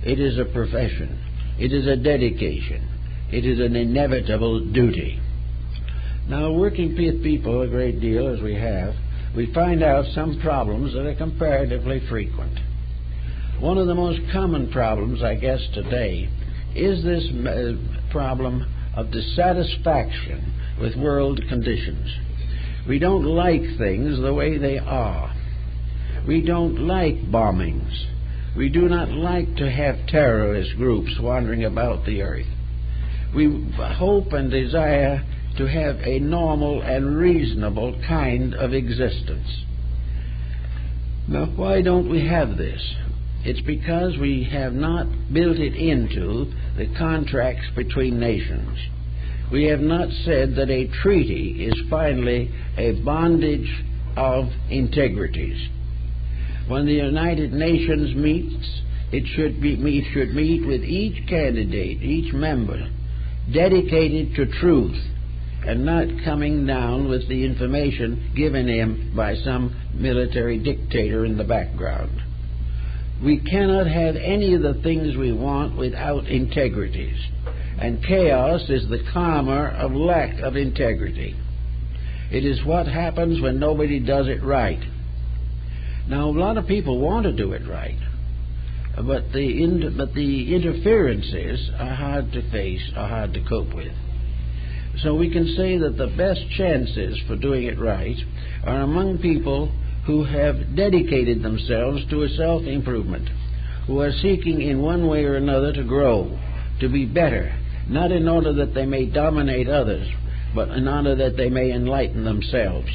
It is a profession. It is a dedication. It is an inevitable duty. Now, working with people a great deal as we have, we find out some problems that are comparatively frequent. One of the most common problems, I guess, today is this problem of dissatisfaction with world conditions. We don't like things the way they are. We don't like bombings. We do not like to have terrorist groups wandering about the earth. We hope and desire to have a normal and reasonable kind of existence. Now, why don't we have this? It's because we have not built it into the contracts between nations. We have not said that a treaty is finally a bondage of integrities. When the United Nations meets, it should meet with each candidate, each member, dedicated to truth, and not coming down with the information given him by some military dictator in the background. We cannot have any of the things we want without integrities, and chaos is the karma of lack of integrity. It is what happens when nobody does it right. Now, a lot of people want to do it right, but the interferences are hard to face, are hard to cope with. So we can say that the best chances for doing it right are among people who have dedicated themselves to a self-improvement, who are seeking in one way or another to grow, to be better, not in order that they may dominate others, but in order that they may enlighten themselves.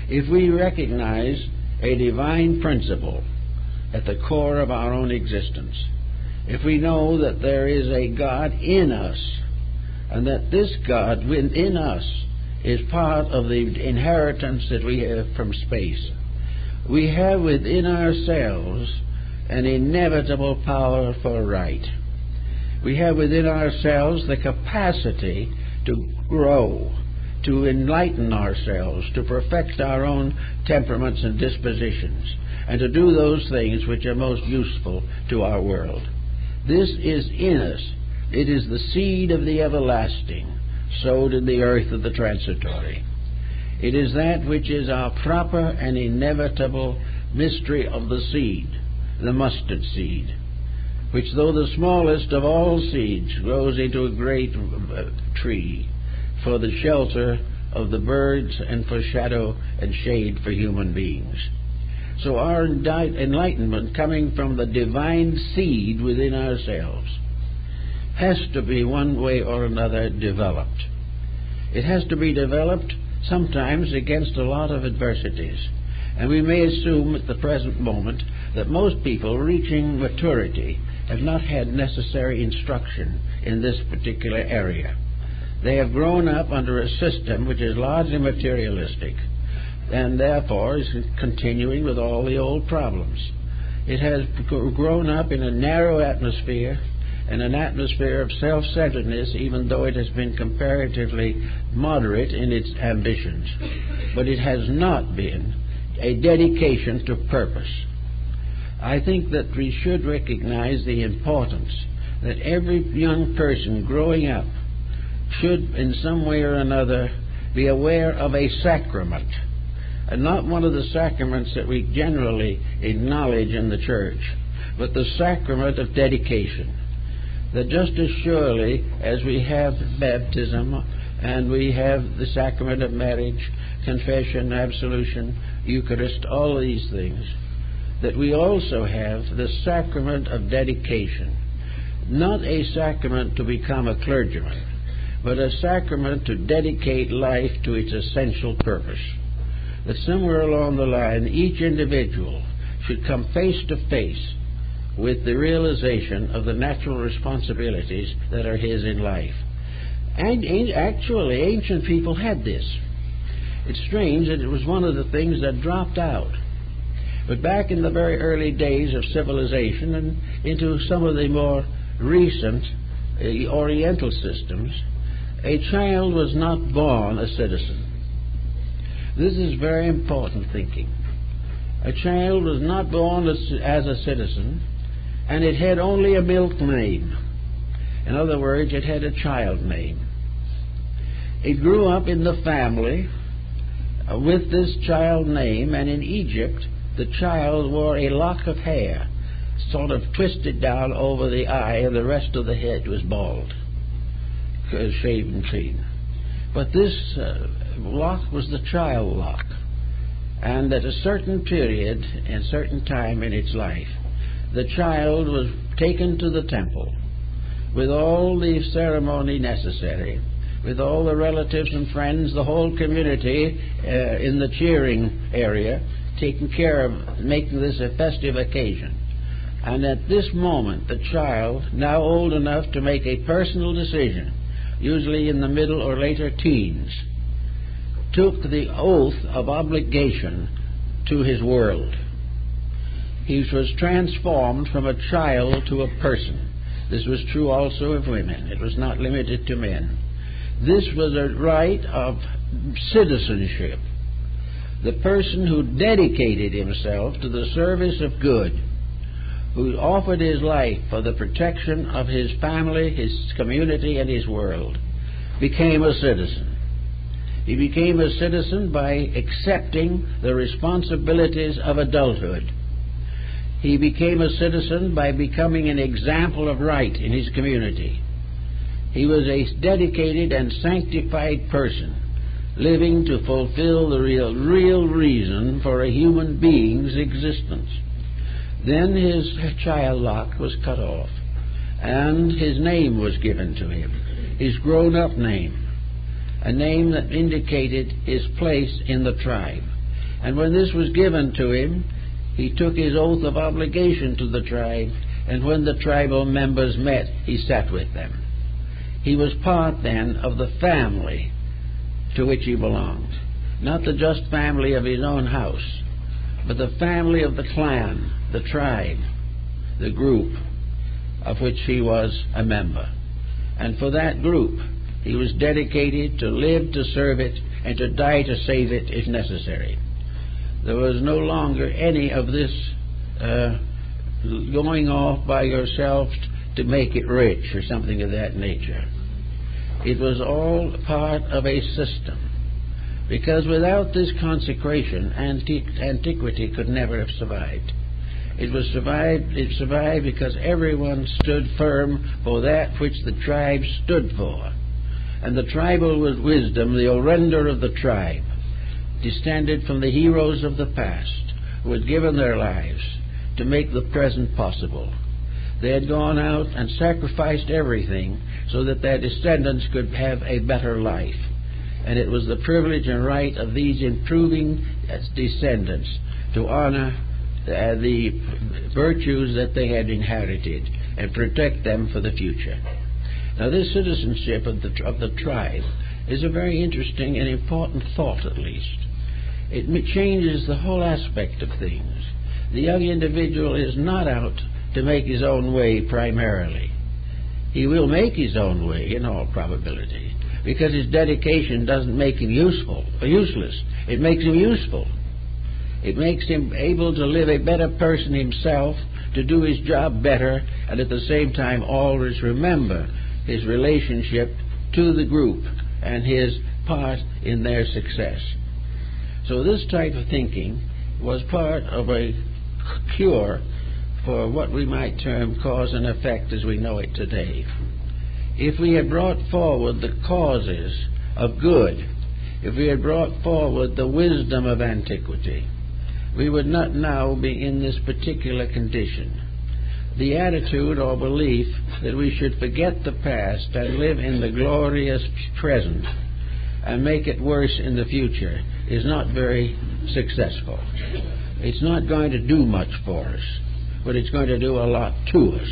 If we recognize a divine principle at the core of our own existence, if we know that there is a God in us, and that this God within us is part of the inheritance that we have from space, we have within ourselves an inevitable power for right. We have within ourselves the capacity to grow, to enlighten ourselves, to perfect our own temperaments and dispositions, and to do those things which are most useful to our world. This is in us. It is the seed of the everlasting, sowed in the earth of the transitory. It is that which is our proper and inevitable mystery of the seed, the mustard seed, which, though the smallest of all seeds, grows into a great tree for the shelter of the birds and for shadow and shade for human beings. So our enlightenment, coming from the divine seed within ourselves, has to be one way or another developed. It has to be developed sometimes against a lot of adversities. And we may assume at the present moment that most people reaching maturity have not had necessary instruction in this particular area. They have grown up under a system which is largely materialistic, and therefore is continuing with all the old problems. It has grown up in a narrow atmosphere, and an atmosphere of self-centeredness, even though it has been comparatively moderate in its ambitions. But it has not been a dedication to purpose. I think that we should recognize the importance that every young person growing up should in some way or another be aware of a sacrament, and not one of the sacraments that we generally acknowledge in the church, but the sacrament of dedication. That just as surely as we have baptism and we have the sacrament of marriage, confession, absolution, Eucharist, all these things, that we also have the sacrament of dedication. Not a sacrament to become a clergyman, but a sacrament to dedicate life to its essential purpose. That somewhere along the line, each individual should come face to face with the realization of the natural responsibilities that are his in life. And actually, ancient people had this. It's strange that it was one of the things that dropped out. But back in the very early days of civilization and into some of the more recent Oriental systems, a child was not born a citizen. This is very important thinking. A child was not born as a citizen, and it had only a milk name. In other words, it had a child name. It grew up in the family with this child name, and in Egypt, the child wore a lock of hair, sort of twisted down over the eye, and the rest of the head was bald, shaven clean. But this lock was the child lock, and at a certain period, and certain time in its life, the child was taken to the temple with all the ceremony necessary, with all the relatives and friends, the whole community in the cheering area, taking care of making this a festive occasion. And at this moment, the child, now old enough to make a personal decision, usually in the middle or later teens, took the oath of obligation to his world. He was transformed from a child to a person. This was true also of women. It was not limited to men. This was a right of citizenship. The person who dedicated himself to the service of good, who offered his life for the protection of his family, his community, and his world, became a citizen. He became a citizen by accepting the responsibilities of adulthood. He became a citizen by becoming an example of right in his community. He was a dedicated and sanctified person, living to fulfill the real reason for a human being's existence. Then his child lock was cut off, and his name was given to him, his grown-up name, a name that indicated his place in the tribe. And when this was given to him, he took his oath of obligation to the tribe, and when the tribal members met, he sat with them. He was part, then, of the family to which he belonged. Not the just family of his own house, but the family of the clan, the tribe, the group of which he was a member. And for that group, he was dedicated to live to serve it and to die to save it if necessary. There was no longer any of this going off by yourself to make it rich or something of that nature. It was all part of a system, because without this consecration, antiquity could never have survived. It survived because everyone stood firm for that which the tribe stood for. And the tribal wisdom, the orender of the tribe, descended from the heroes of the past who had given their lives to make the present possible. They had gone out and sacrificed everything so that their descendants could have a better life. And it was the privilege and right of these improving descendants to honor the virtues that they had inherited and protect them for the future. Now, this citizenship of the tribe is a very interesting and important thought, at least. It changes the whole aspect of things. The young individual is not out to make his own way primarily. He will make his own way in all probability, because his dedication doesn't make him useful or useless. It makes him useful. It makes him able to live a better person himself, to do his job better, and at the same time always remember his relationship to the group and his part in their success. So this type of thinking was part of a cure for what we might term cause and effect as we know it today. If we had brought forward the causes of good, if we had brought forward the wisdom of antiquity, we would not now be in this particular condition. The attitude or belief that we should forget the past and live in the glorious present and make it worse in the future is not very successful. It's not going to do much for us, but it's going to do a lot to us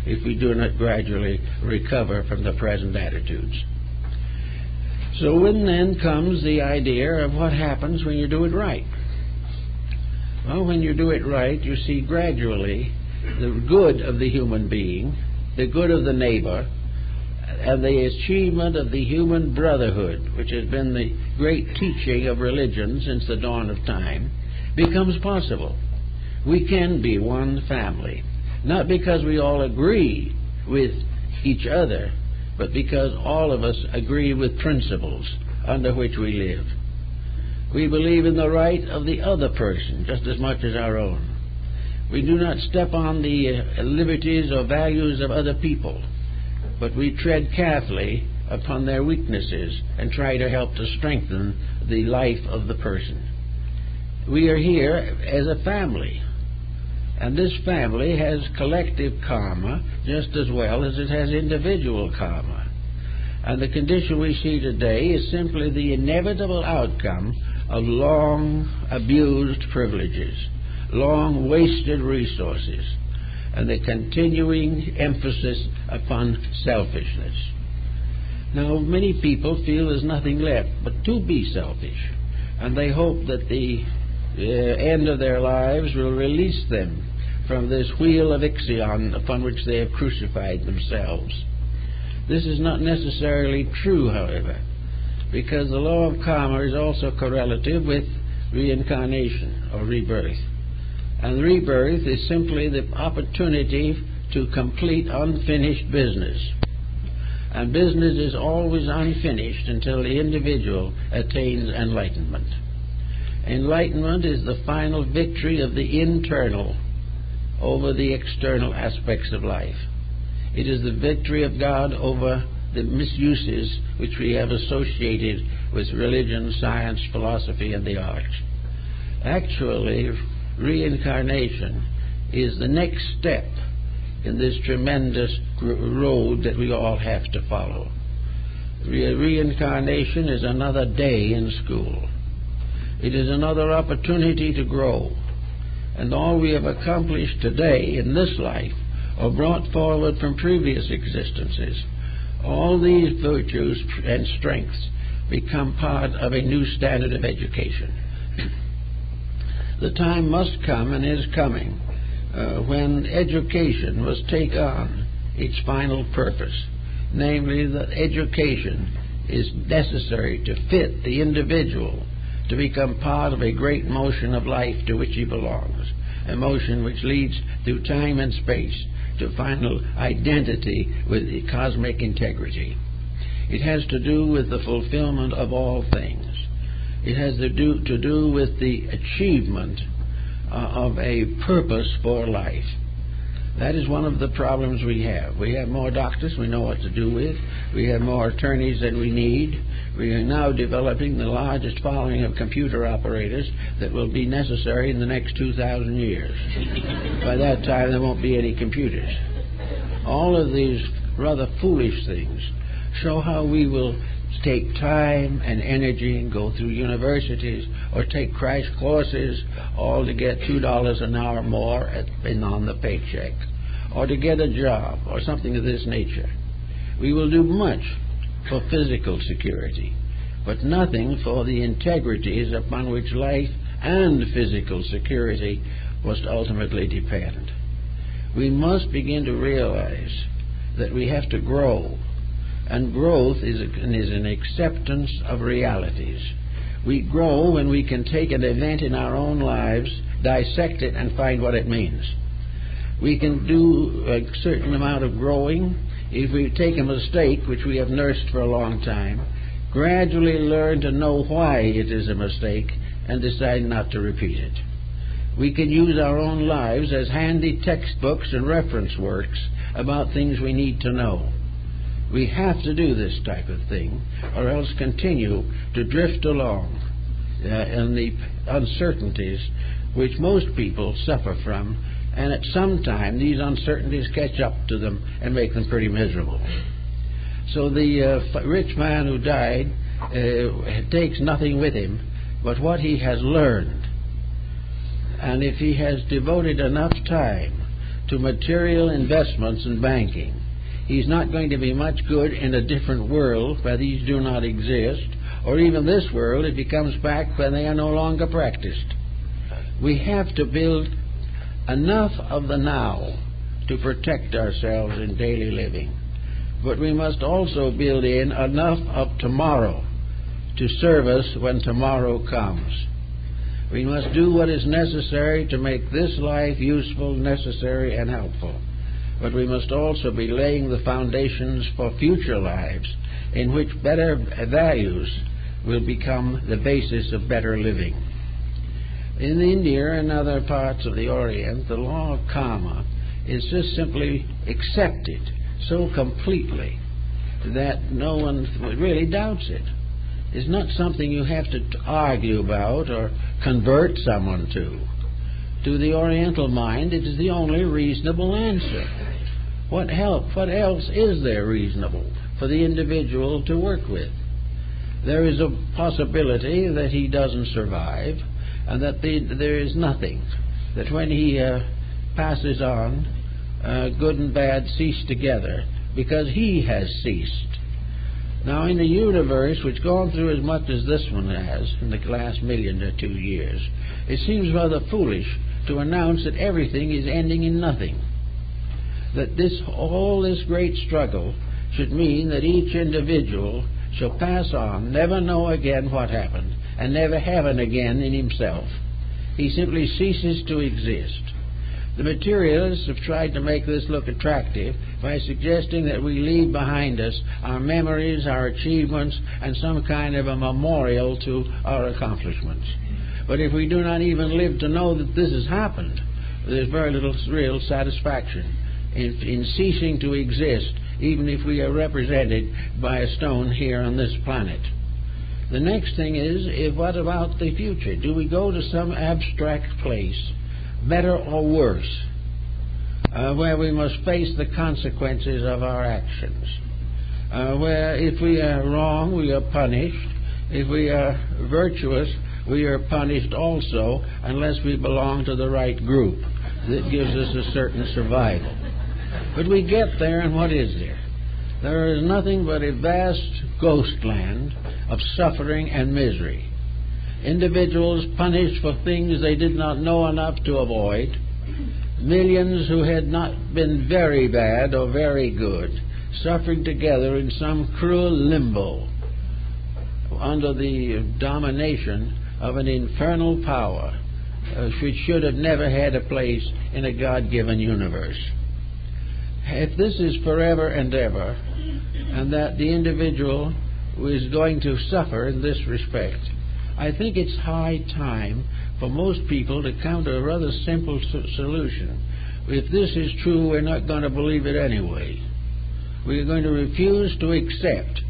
if we do not gradually recover from the present attitudes. So then comes the idea of what happens when you do it right. Well, when you do it right, you see gradually the good of the human being, the good of the neighbor, and the achievement of the human brotherhood, which has been the great teaching of religion since the dawn of time, becomes possible. We can be one family, not because we all agree with each other, but because all of us agree with principles under which we live. We believe in the right of the other person just as much as our own. We do not step on the liberties or values of other people, but we tread carefully upon their weaknesses and try to help to strengthen the life of the person. We are here as a family, and this family has collective karma just as well as it has individual karma. And the condition we see today is simply the inevitable outcome of long abused privileges, long wasted resources, and the continuing emphasis upon selfishness. Now, many people feel there's nothing left but to be selfish, and they hope that the end of their lives will release them from this wheel of Ixion upon which they have crucified themselves. This is not necessarily true, however, because the law of karma is also correlative with reincarnation or rebirth. And rebirth is simply the opportunity to complete unfinished business. And business is always unfinished until the individual attains enlightenment. Enlightenment is the final victory of the internal over the external aspects of life. It is the victory of God over the misuses which we have associated with religion, science, philosophy, and the arts. Actually, reincarnation is the next step in this tremendous road that we all have to follow. Reincarnation is another day in school. It is another opportunity to grow. And all we have accomplished today in this life are brought forward from previous existences. All these virtues and strengths become part of a new standard of education. The time must come, and is coming, when education must take on its final purpose, namely that education is necessary to fit the individual to become part of a great motion of life to which he belongs, a motion which leads through time and space to final identity with the cosmic integrity. It has to do with the fulfillment of all things. It has to do with the achievement of a purpose for life. That is one of the problems we have. We have more doctors we know what to do with. We have more attorneys than we need. We are now developing the largest following of computer operators that will be necessary in the next 2,000 years. By that time, there won't be any computers. All of these rather foolish things show how we will take time and energy and go through universities or take crash courses, all to get $2 an hour more on the paycheck, or to get a job or something of this nature. We will do much for physical security, but nothing for the integrities upon which life and physical security must ultimately depend. We must begin to realize that we have to grow. And growth is an acceptance of realities. We grow when we can take an event in our own lives, dissect it, and find what it means. We can do a certain amount of growing if we take a mistake, which we have nursed for a long time, gradually learn to know why it is a mistake, and decide not to repeat it. We can use our own lives as handy textbooks and reference works about things we need to know. We have to do this type of thing, or else continue to drift along in the uncertainties which most people suffer from, and at some time these uncertainties catch up to them and make them pretty miserable. So the rich man who died takes nothing with him but what he has learned. And if he has devoted enough time to material investments and banking, he's not going to be much good in a different world where these do not exist, or even this world if he comes back when they are no longer practiced. We have to build enough of the now to protect ourselves in daily living, but we must also build in enough of tomorrow to serve us when tomorrow comes. We must do what is necessary to make this life useful, necessary, and helpful. But we must also be laying the foundations for future lives in which better values will become the basis of better living. In India and other parts of the Orient, the law of karma is just simply accepted so completely that no one really doubts it. It's not something you have to argue about or convert someone to. To the Oriental mind, it is the only reasonable answer. What else is there reasonable for the individual to work with? There is a possibility that he doesn't survive, and that there is nothing, that when he passes on, good and bad cease together, because he has ceased. Now, in a universe which gone through as much as this one has in the last 1,000,000 or 2 years, it seems rather foolish to announce that everything is ending in nothing. That all this great struggle should mean that each individual shall pass on, never know again what happened, and never have an again in himself. He simply ceases to exist. The materialists have tried to make this look attractive by suggesting that we leave behind us our memories, our achievements, and some kind of a memorial to our accomplishments. But if we do not even live to know that this has happened, there's very little real satisfaction in ceasing to exist even if we are represented by a stone here on this planet. The next thing is what about the future? Do we go to some abstract place, better or worse, where we must face the consequences of our actions? Where if we are wrong, we are punished. If we are virtuous, we are punished also, unless we belong to the right group that gives us a certain survival. But we get there, and what is there? There is nothing but a vast ghost land of suffering and misery. Individuals punished for things they did not know enough to avoid. Millions who had not been very bad or very good, suffering together in some cruel limbo under the domination of an infernal power which should have never had a place in a God-given universe. If this is forever and ever, and that the individual is going to suffer in this respect, I think it's high time for most people to come to a rather simple solution. If this is true, we're not going to believe it anyway. We're going to refuse to accept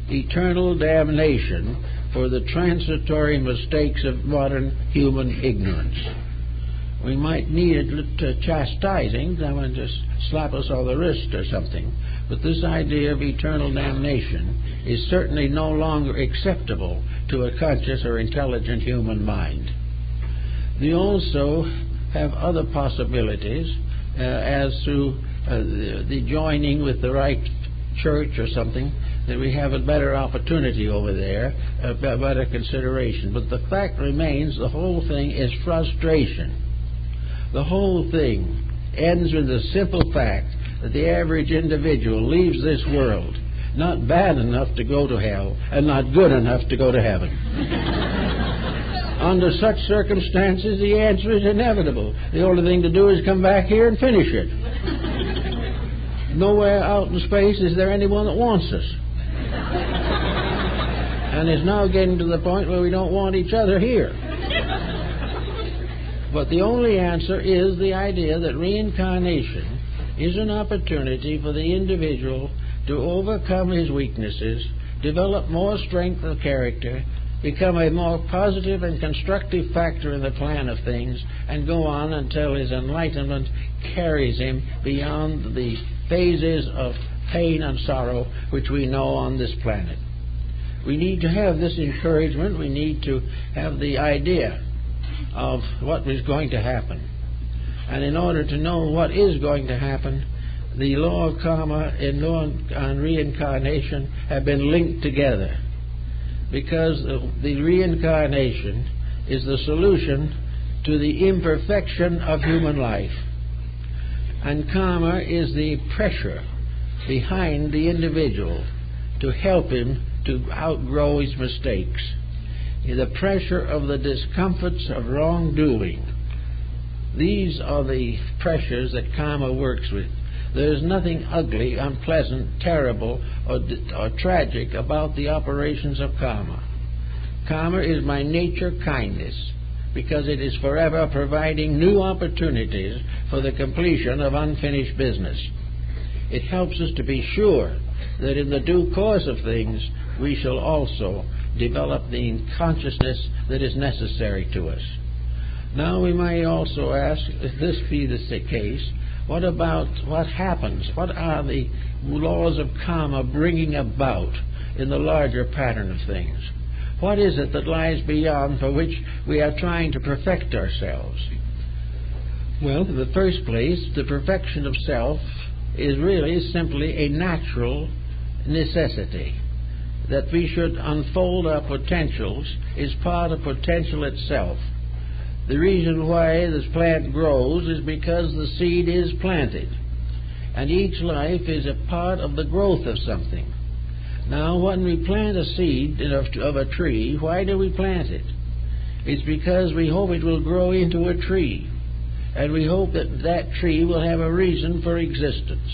eternal damnation for the transitory mistakes of modern human ignorance. We might need a chastising, someone just slap us on the wrist or something, but this idea of eternal damnation is certainly no longer acceptable to a conscious or intelligent human mind. We also have other possibilities as to the joining with the right church or something, that we have a better opportunity over there, a better consideration. But the fact remains, the whole thing is frustration. The whole thing ends with the simple fact that the average individual leaves this world not bad enough to go to hell and not good enough to go to heaven. Under such circumstances, the answer is inevitable. The only thing to do is come back here and finish it. Nowhere out in space is there anyone that wants us. And it's now getting to the point where we don't want each other here. But the only answer is the idea that reincarnation is an opportunity for the individual to overcome his weaknesses, develop more strength of character, become a more positive and constructive factor in the plan of things, and go on until his enlightenment carries him beyond the phases of pain and sorrow which we know on this planet. We need to have this encouragement. We need to have the idea of what is going to happen. And in order to know what is going to happen, the law of karma and law on reincarnation have been linked together, because the reincarnation is the solution to the imperfection of human life, and karma is the pressure behind the individual to help him to outgrow his mistakes. The pressure of the discomforts of wrongdoing. These are the pressures that karma works with. There is nothing ugly, unpleasant, terrible, or tragic about the operations of karma. Karma is by nature kindness, because it is forever providing new opportunities for the completion of unfinished business. It helps us to be sure that in the due course of things we shall also develop the consciousness that is necessary to us. Now we may also ask, if this be the case, what about what happens? What are the laws of karma bringing about in the larger pattern of things? What is it that lies beyond, for which we are trying to perfect ourselves? Well, in the first place, the perfection of self is really simply a natural necessity. That we should unfold our potentials is part of potential itself. The reason why this plant grows is because the seed is planted, and each life is a part of the growth of something. Now, when we plant a seed of a tree, why do we plant it? It's because we hope it will grow into a tree, and we hope that that tree will have a reason for existence,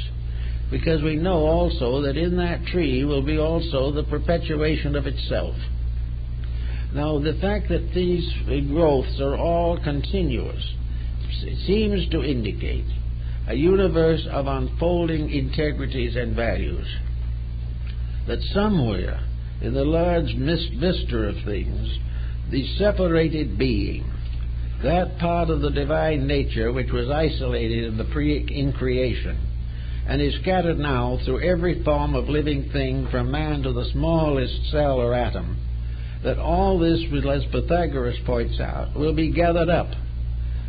because we know also that in that tree will be also the perpetuation of itself. Now, the fact that these growths are all continuous seems to indicate a universe of unfolding integrities and values. That somewhere in the large vista of things, the separated being, that part of the divine nature which was isolated in creation, and is scattered now through every form of living thing from man to the smallest cell or atom, that all this, as Pythagoras points out, will be gathered up,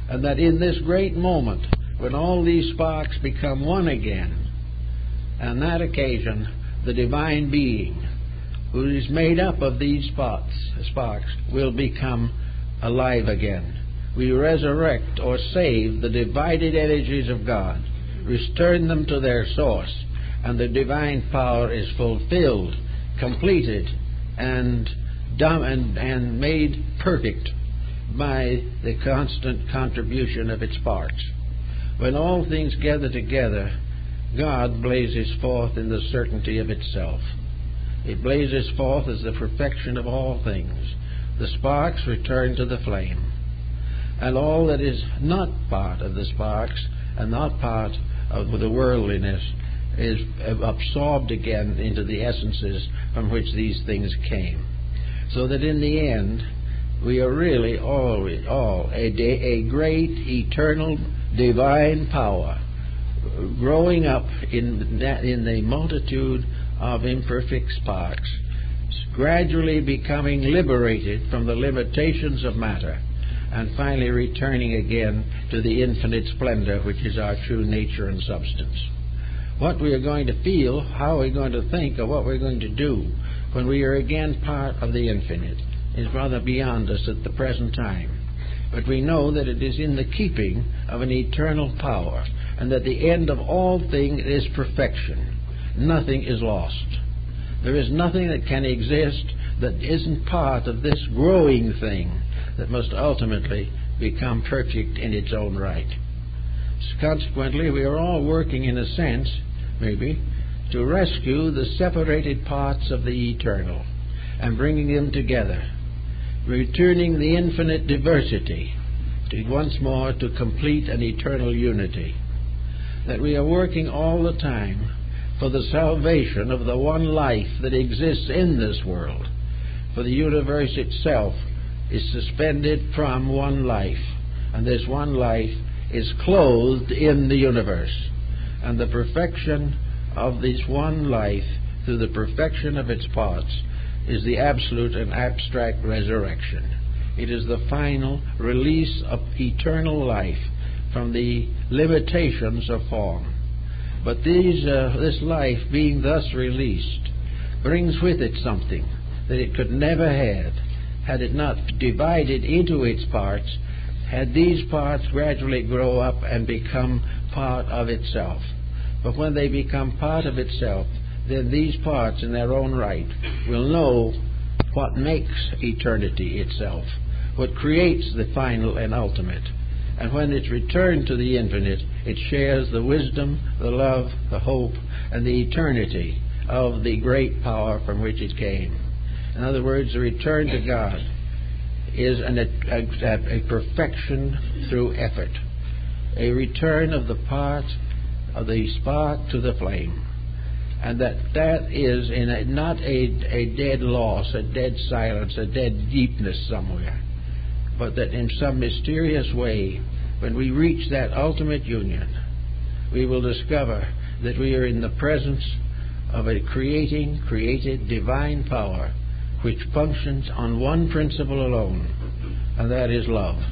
and that in this great moment, when all these sparks become one again, on that occasion, the divine being, who is made up of these sparks, will become alive again. We resurrect or save the divided energies of God, return them to their source, and the divine power is fulfilled, completed, and made perfect by the constant contribution of its parts. When all things gather together, God blazes forth in the certainty of itself. It blazes forth as the perfection of all things. The sparks return to the flame. And all that is not part of the sparks and not part of the worldliness is absorbed again into the essences from which these things came. So that in the end, we are really all a great, eternal, divine power growing up in the multitude of imperfect sparks, gradually becoming liberated from the limitations of matter, and finally returning again to the infinite splendor which is our true nature and substance. What we are going to feel, how we're going to think, or what we're going to do when we are again part of the infinite is rather beyond us at the present time. But we know that it is in the keeping of an eternal power, and that the end of all things is perfection. Nothing is lost. There is nothing that can exist that isn't part of this growing thing that must ultimately become perfect in its own right. Consequently, we are all working in a sense, maybe, to rescue the separated parts of the eternal and bringing them together, returning the infinite diversity to once more to complete an eternal unity. That we are working all the time for the salvation of the one life that exists in this world. For the universe itself is suspended from one life, and this one life is clothed in the universe. And the perfection of this one life, through the perfection of its parts, is the absolute and abstract resurrection. It is the final release of eternal life from the limitations of form. But this life, being thus released, brings with it something that it could never have had it not divided into its parts, had these parts gradually grow up and become part of itself. But when they become part of itself, then these parts in their own right will know what makes eternity itself, what creates the final and ultimate. And when it's returned to the infinite, it shares the wisdom, the love, the hope, and the eternity of the great power from which it came. In other words, the return to God is a perfection through effort, a return of the part of the spark to the flame. And that is not a dead loss, a dead silence, a dead deepness somewhere, but that in some mysterious way, when we reach that ultimate union, we will discover that we are in the presence of a created divine power which functions on one principle alone, and that is love.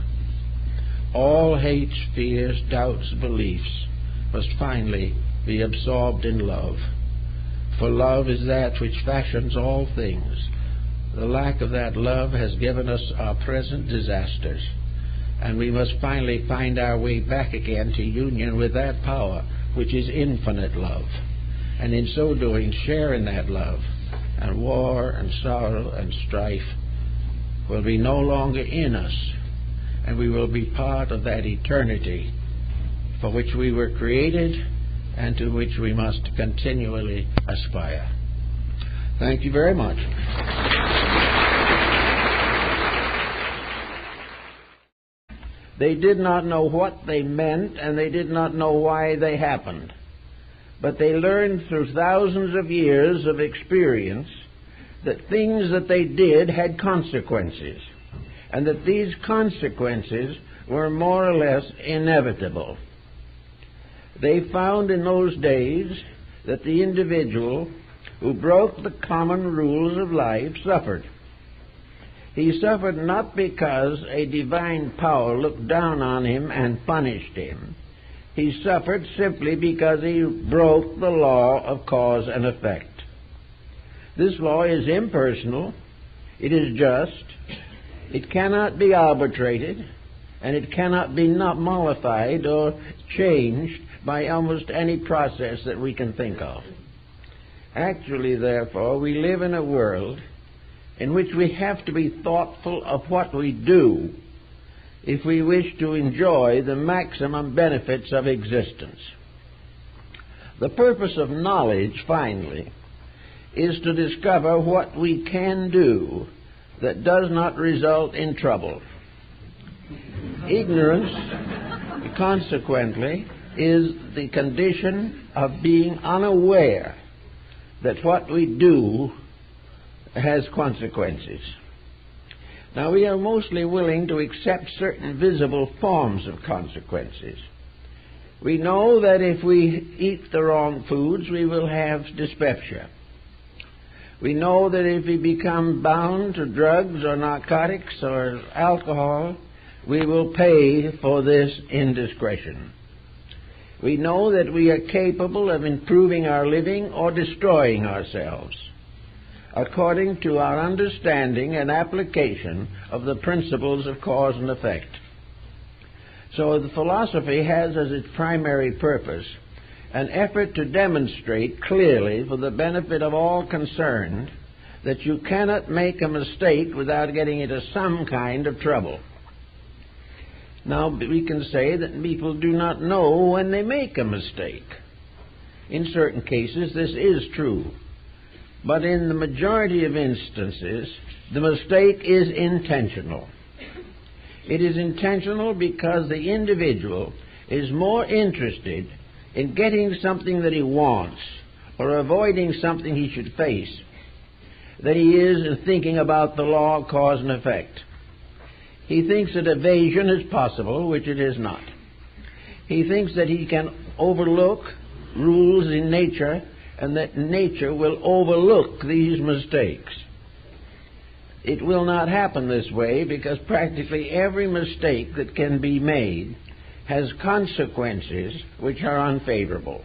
All hates, fears, doubts, beliefs must finally be absorbed in love. For love is that which fashions all things. The lack of that love has given us our present disasters, and we must finally find our way back again to union with that power which is infinite love, and in so doing share in that love, and war and sorrow and strife will be no longer in us, and we will be part of that eternity for which we were created and to which we must continually aspire. Thank you very much. They did not know what they meant, and they did not know why they happened. But they learned through thousands of years of experience that things that they did had consequences, and that these consequences were more or less inevitable. They found in those days that the individual who broke the common rules of life suffered. He suffered not because a divine power looked down on him and punished him. He suffered simply because he broke the law of cause and effect. This law is impersonal, it is just, it cannot be arbitrated, and it cannot be mollified or changed by almost any process that we can think of. Actually, therefore, we live in a world in which we have to be thoughtful of what we do if we wish to enjoy the maximum benefits of existence. The purpose of knowledge, finally, is to discover what we can do that does not result in trouble. Ignorance, consequently, is the condition of being unaware that what we do has consequences. Now, we are mostly willing to accept certain visible forms of consequences. We know that if we eat the wrong foods, we will have dyspepsia. We know that if we become bound to drugs or narcotics or alcohol, we will pay for this indiscretion. We know that we are capable of improving our living or destroying ourselves, according to our understanding and application of the principles of cause and effect. So the philosophy has as its primary purpose an effort to demonstrate clearly for the benefit of all concerned that you cannot make a mistake without getting into some kind of trouble. Now, we can say that people do not know when they make a mistake. In certain cases, this is true. But in the majority of instances, the mistake is intentional. It is intentional because the individual is more interested in getting something that he wants or avoiding something he should face than he is in thinking about the law of cause and effect. He thinks that evasion is possible, which it is not. He thinks that he can overlook rules in nature and that nature will overlook these mistakes. It will not happen this way because practically every mistake that can be made has consequences which are unfavorable.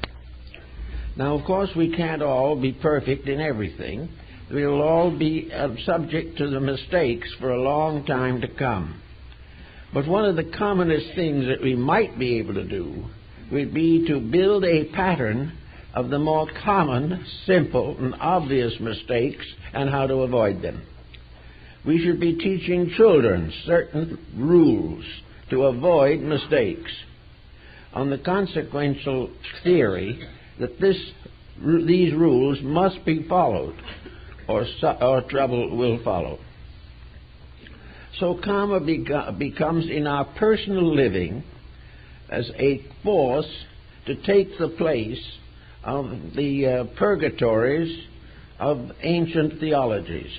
Now, of course, we can't all be perfect in everything. We will all be subject to the mistakes for a long time to come. But one of the commonest things that we might be able to do would be to build a pattern of the more common, simple, and obvious mistakes and how to avoid them. We should be teaching children certain rules to avoid mistakes on the consequential theory that these rules must be followed or trouble will follow. So karma becomes in our personal living as a force to take the place of the purgatories of ancient theologies.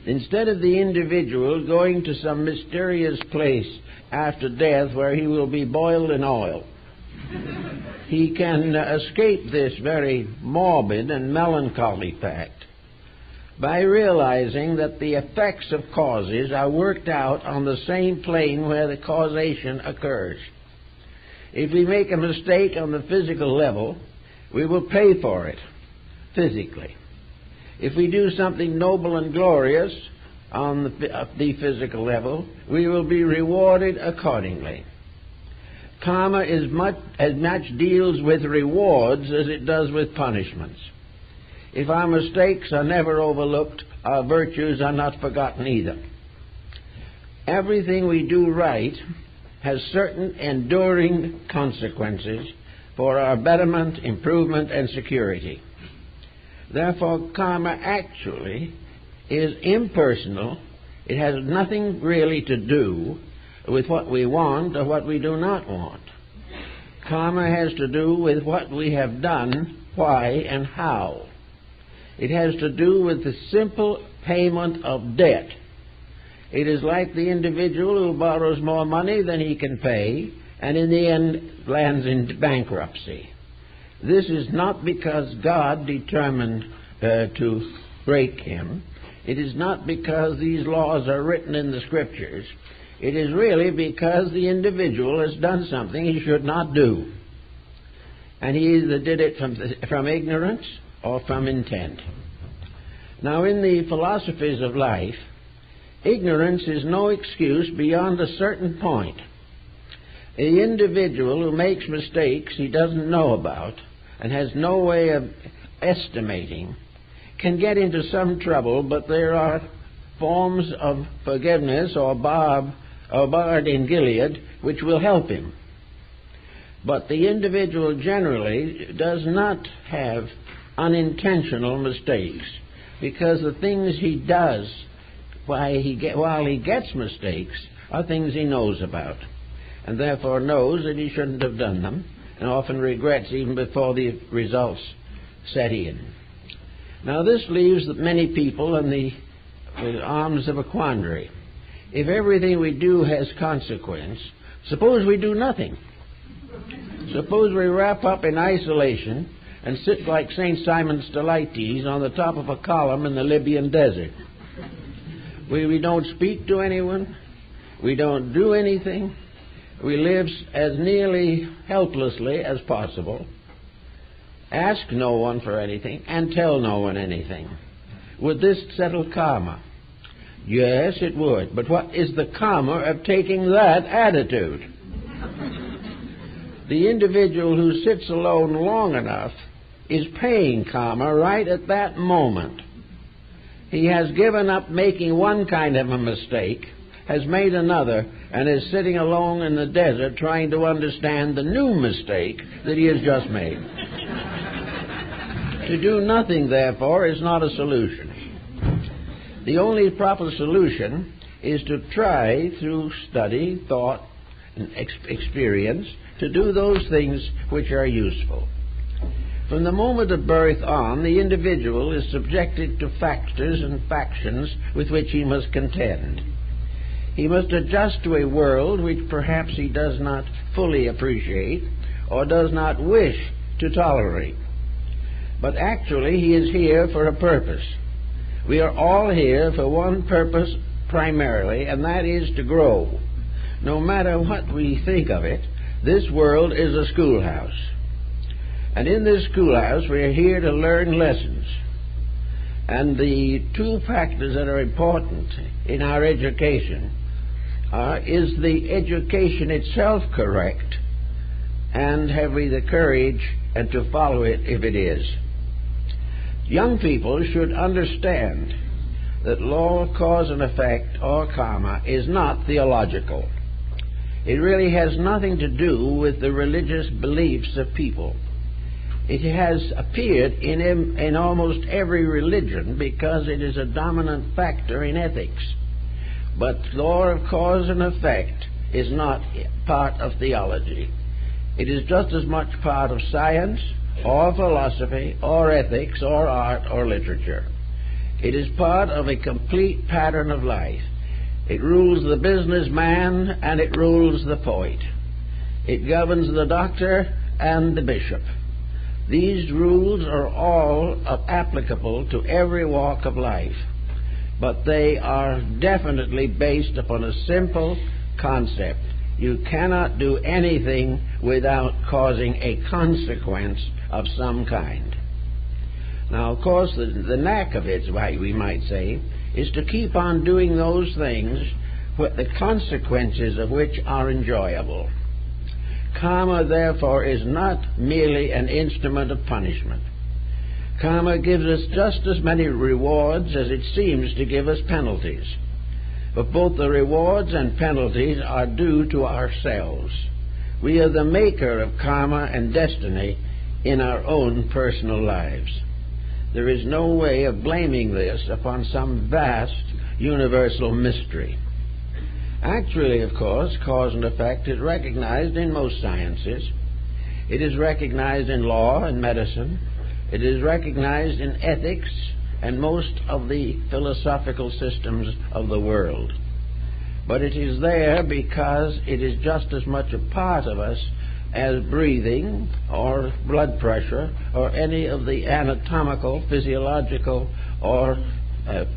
Instead of the individual going to some mysterious place after death where he will be boiled in oil, he can escape this very morbid and melancholy fact by realizing that the effects of causes are worked out on the same plane where the causation occurs. If we make a mistake on the physical level, we will pay for it physically. If we do something noble and glorious on the physical level, we will be rewarded accordingly. Karma as much deals with rewards as it does with punishments. If our mistakes are never overlooked, our virtues are not forgotten either. Everything we do right has certain enduring consequences for our betterment, improvement, and security. Therefore, karma actually is impersonal. It has nothing really to do with what we want or what we do not want. Karma has to do with what we have done, why, and how. It has to do with the simple payment of debt. It is like the individual who borrows more money than he can pay and in the end lands in bankruptcy. This is not because God determined to break him. It is not because these laws are written in the Scriptures. It is really because the individual has done something he should not do. And he either did it from ignorance or from intent. Now, in the philosophies of life, ignorance is no excuse beyond a certain point. The individual who makes mistakes he doesn't know about and has no way of estimating can get into some trouble, but there are forms of forgiveness or Bard in Gilead which will help him. But the individual generally does not have unintentional mistakes, because the things he does while he gets mistakes are things he knows about, and therefore knows that he shouldn't have done them, and often regrets even before the results set in. Now this leaves many people in the arms of a quandary. If everything we do has consequence, suppose we do nothing. Suppose we wrap up in isolation and sit like St. Simon Stylites on the top of a column in the Libyan desert. We don't speak to anyone. We don't do anything. We live as nearly helplessly as possible. Ask no one for anything and tell no one anything. Would this settle karma? Yes, it would. But what is the karma of taking that attitude? The individual who sits alone long enough is paying karma right at that moment. He has given up making one kind of a mistake, has made another, and is sitting alone in the desert trying to understand the new mistake that he has just made. To do nothing, therefore, is not a solution. The only proper solution is to try, through study, thought, and experience, to do those things which are useful. From the moment of birth on, the individual is subjected to factors and factions with which he must contend. He must adjust to a world which perhaps he does not fully appreciate or does not wish to tolerate. But actually he is here for a purpose. We are all here for one purpose primarily, and that is to grow. No matter what we think of it, this world is a schoolhouse. And in this schoolhouse we are here to learn lessons. And the two factors that are important in our education is the education itself correct, and have we the courage and to follow it if it is. Young people should understand that law, cause and effect, or karma, is not theological. It really has nothing to do with the religious beliefs of people. It has appeared in almost every religion because it is a dominant factor in ethics. But law of cause and effect is not part of theology. It is just as much part of science, or philosophy, or ethics, or art, or literature. It is part of a complete pattern of life. It rules the businessman and it rules the poet. It governs the doctor and the bishop. These rules are all applicable to every walk of life, but they are definitely based upon a simple concept. You cannot do anything without causing a consequence of some kind. Now, of course, the knack of it, we might say, is to keep on doing those things the consequences of which are enjoyable. Karma, therefore, is not merely an instrument of punishment. Karma gives us just as many rewards as it seems to give us penalties. But both the rewards and penalties are due to ourselves. We are the maker of karma and destiny in our own personal lives. There is no way of blaming this upon some vast universal mystery. Actually, of course, cause and effect is recognized in most sciences. It is recognized in law and medicine. It is recognized in ethics and most of the philosophical systems of the world. But it is there because it is just as much a part of us as breathing or blood pressure or any of the anatomical, physiological, or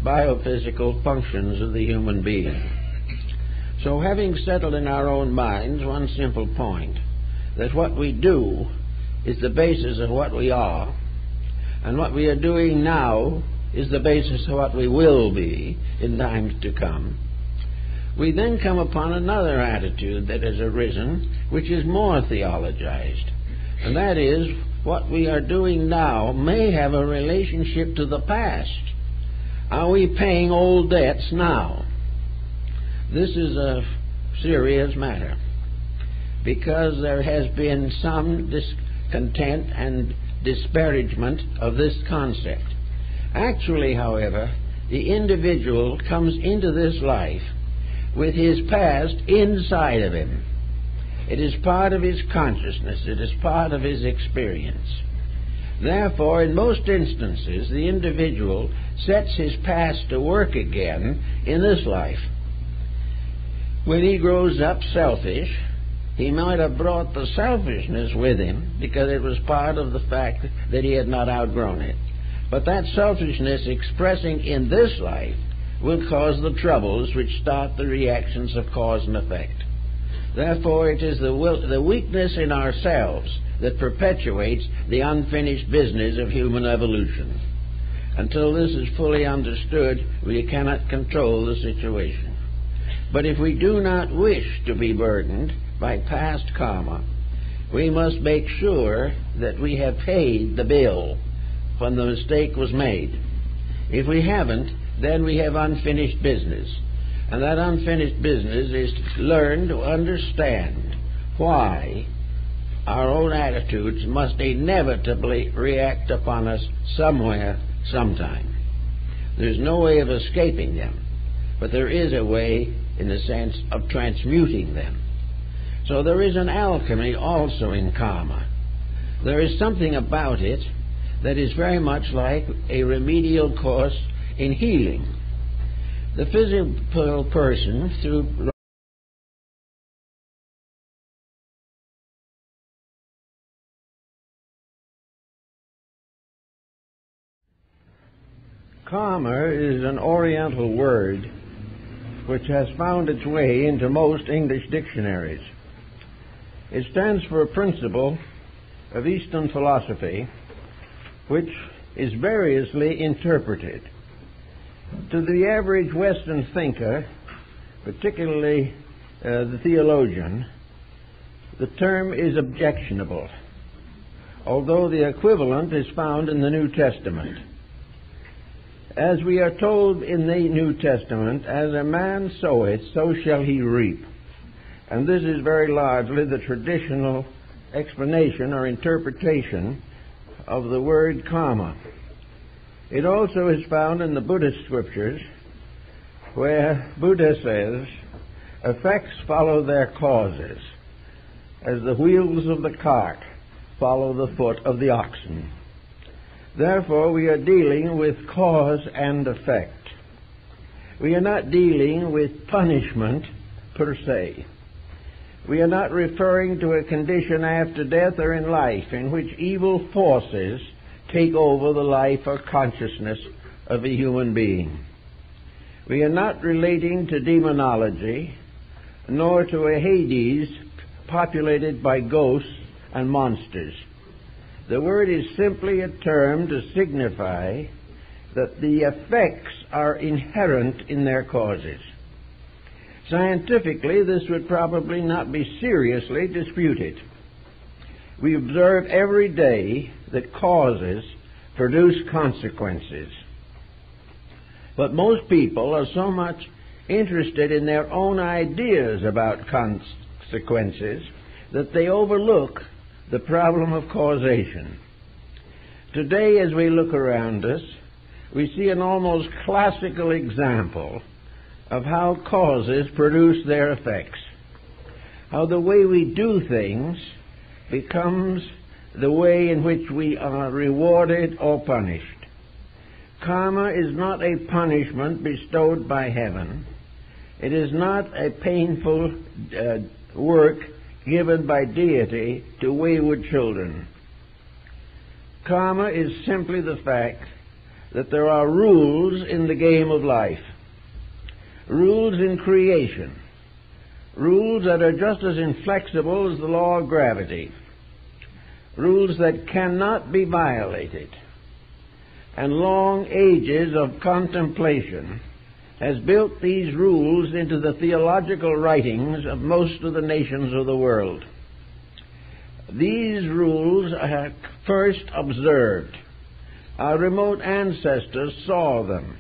biophysical functions of the human being. So having settled in our own minds one simple point, that what we do is the basis of what we are, and what we are doing now is the basis of what we will be in times to come, we then come upon another attitude that has arisen, which is more theologized, and that is what we are doing now may have a relationship to the past. Are we paying old debts now? This is a serious matter, because there has been some discontent and disparagement of this concept. Actually, however, the individual comes into this life with his past inside of him. It is part of his consciousness. It is part of his experience. Therefore, in most instances, the individual sets his past to work again in this life. When he grows up selfish, he might have brought the selfishness with him because it was part of the fact that he had not outgrown it. But that selfishness expressing in this life will cause the troubles which start the reactions of cause and effect. Therefore, it is the weakness in ourselves that perpetuates the unfinished business of human evolution. Until this is fully understood, we cannot control the situation. But if we do not wish to be burdened by past karma, we must make sure that we have paid the bill when the mistake was made. If we haven't, then we have unfinished business. And that unfinished business is to learn to understand why our own attitudes must inevitably react upon us somewhere, sometime. There's no way of escaping them, but there is a way in the sense of transmuting them. So there is an alchemy also in karma. There is something about it that is very much like a remedial course in healing. The physical person, through karma is an Oriental word which has found its way into most English dictionaries. It stands for a principle of Eastern philosophy which is variously interpreted. To the average Western thinker, particularly the theologian, the term is objectionable, although the equivalent is found in the New Testament. As we are told in the New Testament, as a man soweth, so shall he reap. And this is very largely the traditional explanation or interpretation of the word karma. It also is found in the Buddhist scriptures, where Buddha says, effects follow their causes, as the wheels of the cart follow the foot of the oxen. Therefore, we are dealing with cause and effect. We are not dealing with punishment per se. We are not referring to a condition after death or in life in which evil forces take over the life or consciousness of a human being. We are not relating to demonology, nor to a Hades populated by ghosts and monsters. The word is simply a term to signify that the effects are inherent in their causes. Scientifically, this would probably not be seriously disputed. We observe every day that causes produce consequences. But most people are so much interested in their own ideas about consequences that they overlook the problem of causation. Today, as we look around us, we see an almost classical example of how causes produce their effects, how the way we do things becomes the way in which we are rewarded or punished. Karma is not a punishment bestowed by heaven. It is not a painful work given by deity to wayward children. Karma is simply the fact that there are rules in the game of life, rules in creation, rules that are just as inflexible as the law of gravity, rules that cannot be violated. And long ages of contemplation has built these rules into the theological writings of most of the nations of the world. These rules are first observed. Our remote ancestors saw them.